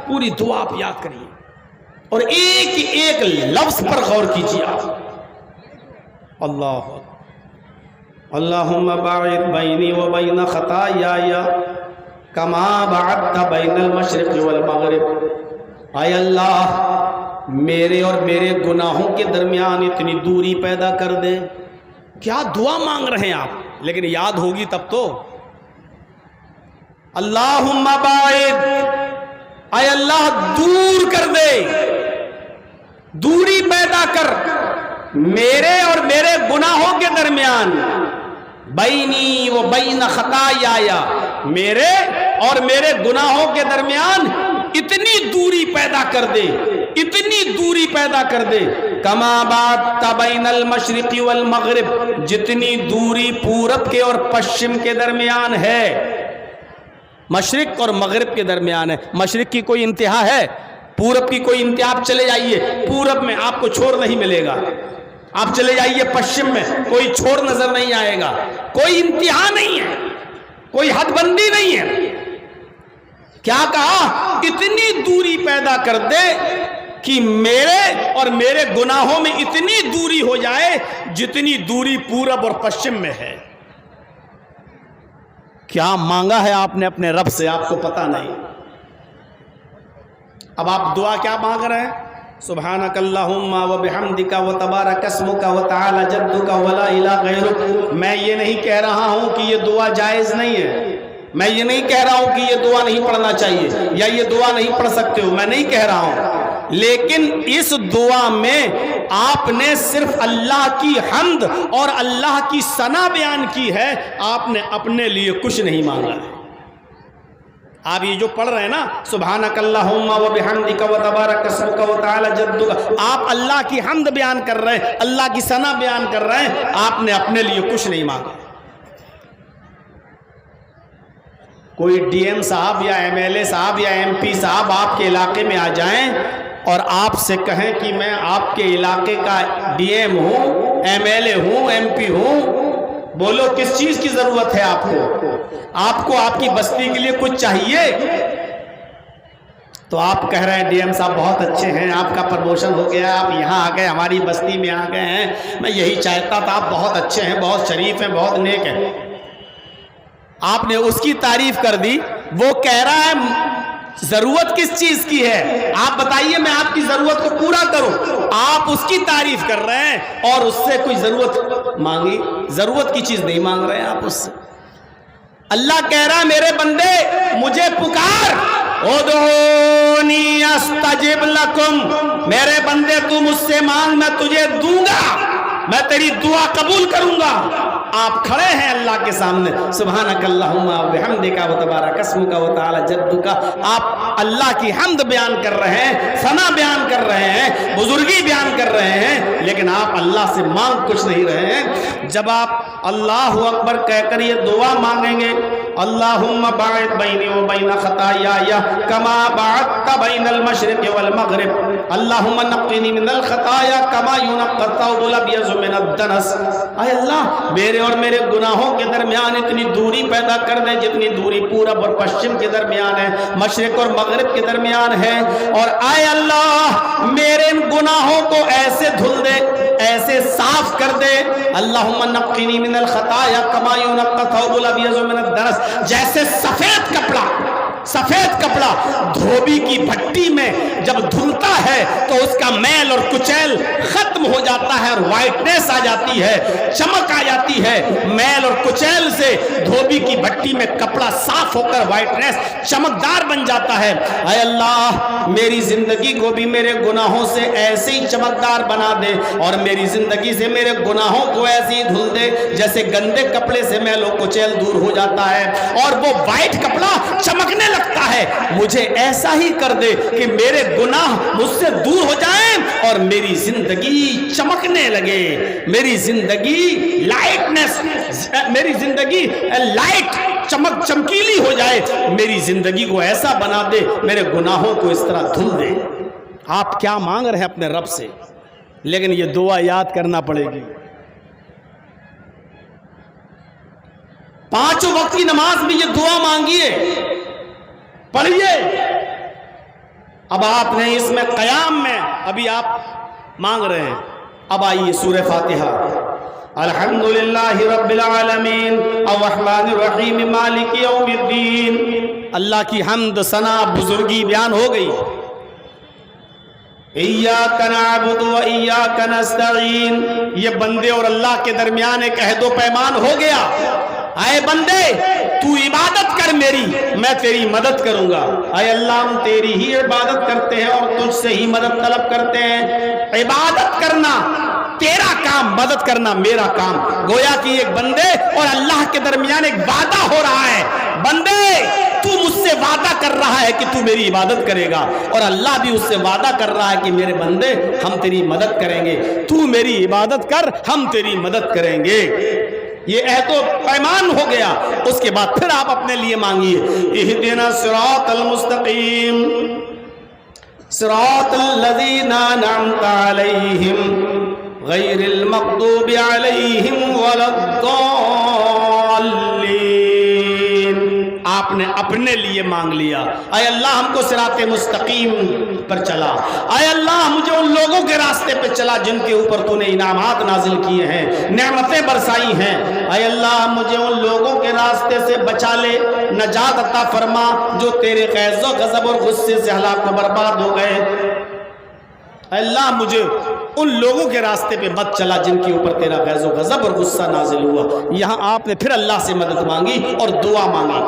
پوری دعا آپ یاد کریے اور ایک ایک لفظ پر غور کیجیے آپ. اللہ اللہم باعد بینی و بین خطایایا کما بعدت بین المشرق والمغرب. اے اللہ میرے اور میرے گناہوں کے درمیان اتنی دوری پیدا کر دے. کیا دعا مانگ رہے ہیں آپ، لیکن یاد ہوگی تب تو. اللہم باعد، اے اللہ دور کر دے، دوری پیدا کر میرے اور میرے گناہوں کے درمیان. بینی و بین خطایا، میرے اور میرے گناہوں کے درمیان اتنی دوری پیدا کر دے، اتنی دوری پیدا کر دے. کما بعدت بین المشرق والمغرب، جتنی دوری پورب کے اور پشچم کے درمیان ہے. مشرق اور مغرب کے درمیان ہے. مشرق کی کوئی انتہا ہے؟ پورب کی کوئی انتہا؟ آپ چلے جائیے پورب میں آپ کو چھوڑ نہیں ملے گا. آپ چلے جائیے پشچم میں کوئی چھوڑ نظر نہیں آئے گا. کوئی انتہا نہیں ہے، کوئی حد بندی نہیں ہے. کیا کہا؟ اتنی دوری پیدا کر دے کہ میرے اور میرے گناہوں میں اتنی دوری ہو جائے جتنی دوری پورب اور پشچم میں ہے. کیا مانگا ہے آپ نے اپنے رب سے، آپ کو پتہ نہیں. اب آپ دعا کیا مانگ رہے ہیں؟ سبحانک اللہم و بحمدک و تبارک اسمک و تعالی جدک ولا الہ غیرک. میں یہ نہیں کہہ رہا ہوں کہ یہ دعا جائز نہیں ہے، میں یہ نہیں کہہ رہا ہوں کہ یہ دعا نہیں پڑھنا چاہیے یا یہ دعا نہیں پڑھ سکتے ہو، میں نہیں کہہ رہا ہوں. لیکن اس دعا میں آپ نے صرف اللہ کی حمد اور اللہ کی ثنا بیان کی ہے، آپ نے اپنے لیے کچھ نہیں مانگا ہے. آپ یہ جو پڑھ رہے ہیں نا سبحانک اللہم و بحمدک و تبارک اسمک و تعالی جدک، آپ اللہ کی حمد بیان کر رہے ہیں، اللہ کی ثنا بیان کر رہے ہیں، آپ نے اپنے لیے کچھ نہیں مانگا۔ کوئی ڈی ایم صاحب یا ایم ایل اے صاحب یا ایم پی صاحب آپ کے علاقے میں آ جائیں اور آپ سے کہیں کہ میں آپ کے علاقے کا ڈی ایم ہوں، ایم ایل اے ہوں، ایم پی ہوں، بولو کس چیز کی ضرورت ہے آپ کو آپ کی بستی کے لیے کچھ چاہیے؟ تو آپ کہہ رہے ہیں ڈی ایم صاحب بہت اچھے ہیں، آپ کا پروموشن ہو گیا، آپ یہاں آ گئے، ہماری بستی میں آ گئے ہیں، میں یہی چاہتا تھا، آپ بہت اچھے ہیں، بہت شریف ہیں، بہت نیک ہیں۔ آپ نے اس کی تعریف کر دی، وہ کہہ رہا ہے ضرورت کس چیز کی ہے؟ آپ بتائیے میں آپ کی ضرورت کو پورا کروں، آپ اس کی تعریف کر رہے ہیں اور اس سے کوئی ضرورت مانگی، ضرورت کی چیز نہیں مانگ رہے ہیں آپ اس سے۔ اللہ کہہ رہا ہے میرے بندے مجھے پکار، ادعونی استجب لکم، میرے بندے تو مجھ سے مانگ میں تجھے دوں گا، میں تیری دعا قبول کروں گا۔ آپ کھڑے ہیں اللہ کے سامنے، سبحانک اللہم و بحمدک و تبارک اسمک و تعالی جدک، آپ اللہ کی حمد بیان کر رہے ہیں، ثنا بیان کر رہے ہیں، بزرگی بیان کر رہے ہیں، لیکن آپ اللہ سے مانگ کچھ نہیں رہے ہیں۔ جب آپ اللہ اکبر کہہ کر یہ دعا مانگیں گے، اللہم باعد بینی و بین خطایایا کما باعدت بین المشرق والمغرب، اللہم نقنی من الخطایا کما ینقی الثوب الابیض من الدنس، اے اللہ میرے اور میرے گناہوں کے درمیان اتنی دوری پیدا کر دیں جتنی دوری پورب اور پشچم کے درمیان ہے، مشرق اور مغرب کے درمیان ہے، اور اے اللہ میرے گناہوں کو ایسے دھل دے، ایسے صاف کر دے، اللہم نقنی من الخطایا کما ینقی الثوب الابیض من الدنس، جیسے سفید کپڑا دھوبی کی بھٹی میں جب دھلتا ہے تو اس کا میل اور کچیل ختم ہو جاتا ہے اور وائٹنس آ جاتی ہے، چمک آ جاتی ہے، میل اور کچیل سے دھوبی کی بھٹی میں کپڑا صاف ہو کر وائٹنس چمکدار بن جاتا ہے۔ اے اللہ میری زندگی کو بھی میرے گناہوں سے ایسے ہی چمکدار بنا دے، اور میری زندگی سے میرے گناہوں کو ایسے ہی دھل دے جیسے گندے کپڑے سے میل و کچیل دور ہو جاتا ہے اور وہ وائٹ کپڑا چمکنے لگتا ہے، مجھے ایسا ہی کر دے کہ میرے گناہ مجھ سے دور ہو جائیں اور میری زندگی چمکنے لگے، میری زندگی لائٹ چمکیلی ہو جائے، میری زندگی کو ایسا بنا دے، میرے گناہوں کو اس طرح دھل دے۔ آپ کیا مانگ رہے ہیں اپنے رب سے، لیکن یہ دعا یاد کرنا پڑے گی۔ 5 وقت کی نماز میں یہ دعا مانگیے، پڑھیے۔ اب آپ نے اس میں قیام میں ابھی آپ مانگ رہے ہیں، اب آئیے سورہ فاتحہ۔ الحمدللہ رب العالمین الرحمن الرحیم مالک یوم الدین، اللہ کی حمد ثنا بزرگی بیان ہو گئی۔ ایاک نعبد و ایاک نستعین، یہ بندے اور اللہ کے درمیان ایک عہد و پیمان ہو گیا۔ اے بندے تو عبادت کر میری، میں تیری مدد کروں گا۔ اے اللہ ہم تیری ہی عبادت کرتے ہیں اور تجھ سے ہی مدد طلب کرتے ہیں۔ عبادت کرنا تیرا کام، مدد کرنا میرا کام۔ گویا کہ ایک بندے اور اللہ کے درمیان ایک وعدہ ہو رہا ہے، بندے تو مجھ سے وعدہ کر رہا ہے کہ تو میری عبادت کرے گا، اور اللہ بھی اس سے وعدہ کر رہا ہے کہ میرے بندے ہم تیری مدد کریں گے، تو میری عبادت کر ہم تیری مدد کریں گے۔ یہ عہد و پیمان ہو گیا۔ اس کے بعد پھر آپ اپنے لیے مانگیے، اہدنا الصراط المستقیم صراط الذین انعمت علیہم غیر المغضوب علیہم ولا الضالین۔ آپ نے اپنے لیے مانگ لیا، اے اللہ ہم کو صراط مستقیم پر چلا، اے اللہ مجھے ان لوگوں کے راستے پہ چلا جن کے اوپر تو نے انعامات نازل کیے ہیں، نعمتیں برسائی ہیں۔ اے اللہ مجھے ان لوگوں کے راستے سے بچا لے، نجات عطا فرما جو تیرے غیظ و غضب اور غصے سے ہلاک و برباد ہو گئے۔ اے اللہ مجھے ان لوگوں کے راستے پہ مت چلا جن کے اوپر تیرا غیظ و غضب اور غصہ نازل ہوا۔ یہاں آپ نے پھر اللہ سے مدد مانگی اور دعا مانگی،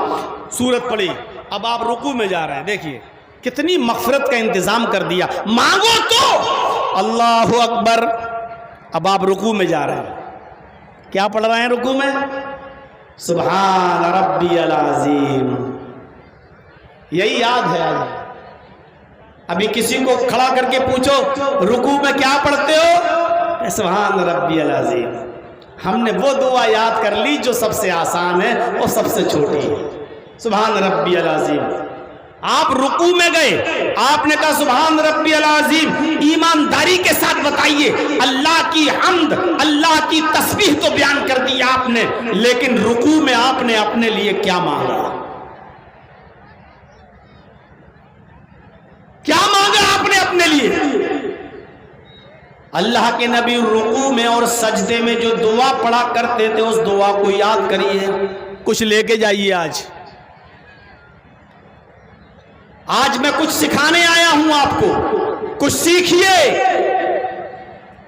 سورت پڑھی۔ اب آپ رکوع میں جا رہے ہیں، دیکھیے کتنی مغفرت کا انتظام کر دیا، مانگو تو اللہ اکبر۔ اب آپ رکوع میں جا رہے ہیں، کیا پڑھ رہے ہیں رکوع میں؟ سبحان ربی العظیم یہی یاد ہے آج. ابھی کسی کو کھڑا کر کے پوچھو رکوع میں کیا پڑھتے ہو، سبحان ربی العظیم. ہم نے وہ دعا یاد کر لی جو سب سے آسان ہے اور سب سے چھوٹی ہے. سبحان ربی العظیم. آپ رکوع میں گئے، آپ نے کہا سبحان ربی العظیم. ایمانداری کے ساتھ بتائیے، اللہ کی حمد، اللہ کی تسبیح تو بیان کر دی آپ نے، لیکن رکوع میں آپ نے اپنے لیے کیا مانگا؟ کیا مانگا آپ نے اپنے لیے؟ اللہ کے نبی رکوع میں اور سجدے میں جو دعا پڑھا کرتے تھے اس دعا کو یاد کریے. کچھ لے کے جائیے. آج میں کچھ سکھانے آیا ہوں آپ کو، کچھ سیکھیے.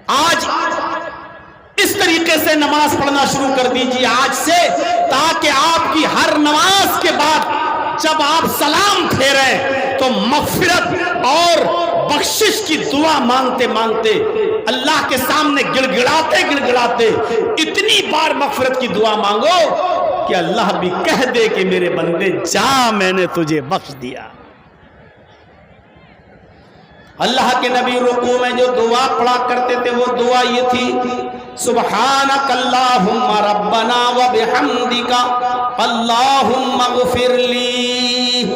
آج اس طریقے سے نماز پڑھنا شروع کر دیجیے آج سے، تاکہ آپ کی ہر نماز کے بعد جب آپ سلام پھیریں تو مغفرت اور بخشش کی دعا مانگتے مانگتے اللہ کے سامنے گڑگڑاتے گڑگڑاتے اتنی بار مغفرت کی دعا مانگو کہ اللہ بھی کہہ دے کہ میرے بندے جا، میں نے تجھے بخش دیا. اللہ کے نبی رکوع میں جو دعا پڑھا کرتے تھے وہ دعا یہ تھی، سبحانک اللہم ربنا وبحمدک اللہم اغفر لی.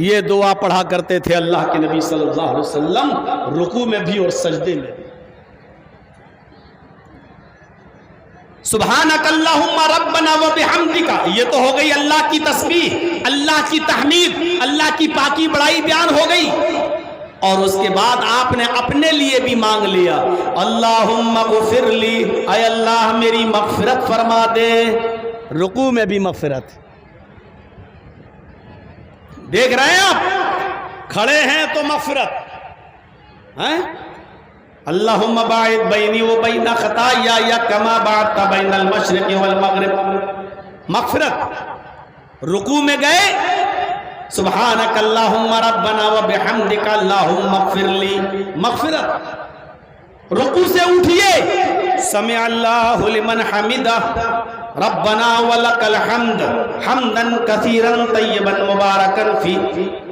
یہ دعا پڑھا کرتے تھے اللہ کے نبی صلی اللہ علیہ وسلم رکوع میں بھی اور سجدے میں بھی. سبحانک اللہم ربنا وبحمدک، یہ تو ہو گئی اللہ کی تسبیح، اللہ کی تحمید، اللہ کی پاکی بڑائی بیان ہو گئی. اور اس کے بعد آپ نے اپنے لیے بھی مانگ لیا، اللہم اغفر لی، اے اللہ میری مغفرت فرما دے. رکوع میں بھی مغفرت. دیکھ رہے ہیں آپ، کھڑے ہیں تو مغفرت. اللہم باعد بینی و بین خطایا کما باعدت بین المشرق والمغرب. مغفرت. رکوع میں گئے، سبحانک اللہم ربنا وبحمدک اللہم اغفر لی، مغفرت. رکوع سے اٹھئے، سمع اللہ لمن حمدہ ربنا ولک الحمد حمدا کثیرا طیبا مبارکا فی.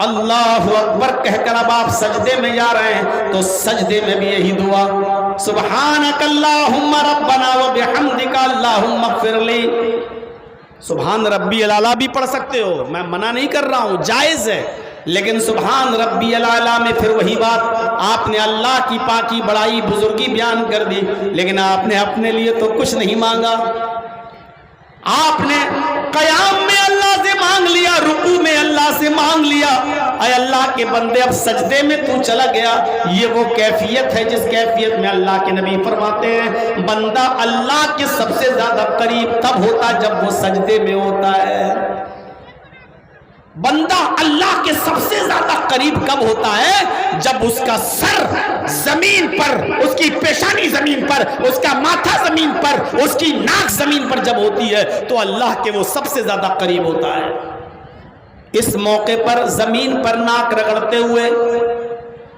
اللہ اکبر کہہ کر اب آپ سجدے میں جا رہے ہیں تو سجدے میں بھی یہی دعا، سبحانک اللہم ربنا وبحمدک اللہم اغفر لی. سبحان ربی الاعلیٰ بھی پڑھ سکتے ہو، میں منع نہیں کر رہا ہوں، جائز ہے، لیکن سبحان ربی الاعلیٰ میں پھر وہی بات، آپ نے اللہ کی پاکی بڑائی بزرگی بیان کر دی، لیکن آپ نے اپنے لیے تو کچھ نہیں مانگا. آپ نے قیام میں اللہ سے مانگ لیا، رکوع میں اللہ سے مانگ لیا. اے اللہ کے بندے اب سجدے میں تو چلا گیا. یہ وہ کیفیت ہے جس کیفیت میں اللہ کے نبی فرماتے ہیں بندہ اللہ کے سب سے زیادہ قریب تب ہوتا جب وہ سجدے میں ہوتا ہے. بندہ اللہ کے سب سے زیادہ قریب کب ہوتا ہے؟ جب اس کا سر زمین پر، اس کی پیشانی زمین پر، اس کا ماتھا زمین پر، اس کی ناک زمین پر جب ہوتی ہے تو اللہ کے وہ سب سے زیادہ قریب ہوتا ہے. اس موقع پر زمین پر ناک رگڑتے ہوئے،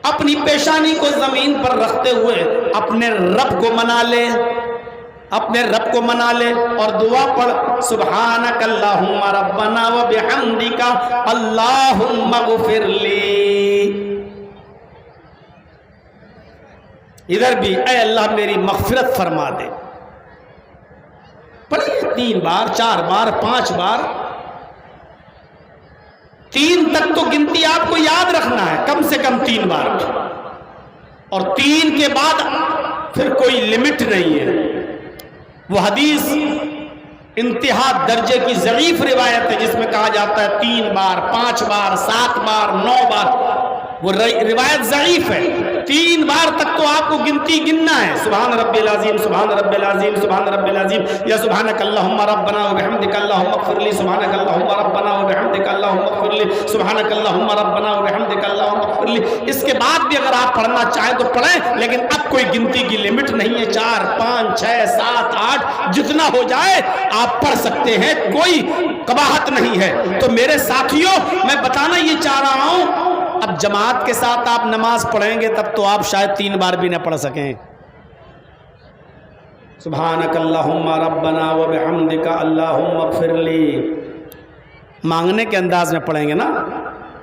اپنی پیشانی کو زمین پر رکھتے ہوئے اپنے رب کو منا لے، اپنے رب کو منا لے اور دعا پڑھ، سبحانک اللہم ربنا وبحمدک اللہم اغفر لی. ادھر بھی اے اللہ میری مغفرت فرما دے. پڑھیے 3 بار 4 بار 5 بار، 3 تک تو گنتی آپ کو یاد رکھنا ہے، کم سے کم 3 بار، اور 3 کے بعد پھر کوئی لمٹ نہیں ہے. وہ حدیث انتہا درجے کی ضعیف روایت ہے جس میں کہا جاتا ہے 3 بار 5 بار 7 بار 9 بار، وہ روایت ضعیف ہے. 3 بار تک تو آپ کو گنتی گننا ہے، سبحان رب العظیم سبحان رب العظیم سبحان رب العظیم، یا سبحانک اللہم ربنا وبحمدک اللہم اغفر لی، سبحانک اللہم ربنا وبحمدک اللہم اغفر لی، سبحانک اللہم ربنا وبحمدک اللہم اغفر لی. اس کے بعد بھی اگر آپ پڑھنا چاہیں تو پڑھیں، لیکن اب کوئی گنتی کی لمٹ نہیں ہے. 4 5 6 7 8 جتنا ہو جائے آپ پڑھ سکتے ہیں، کوئی قباحت نہیں ہے. تو میرے ساتھیوں، میں بتانا یہ چاہ رہا ہوں، اب جماعت کے ساتھ آپ نماز پڑھیں گے تب تو آپ شاید 3 بار بھی نہ پڑھ سکیں. سبحانک اللہم ربنا وبحمدک اللہم اغفر لی، مانگنے کے انداز میں پڑھیں گے نا.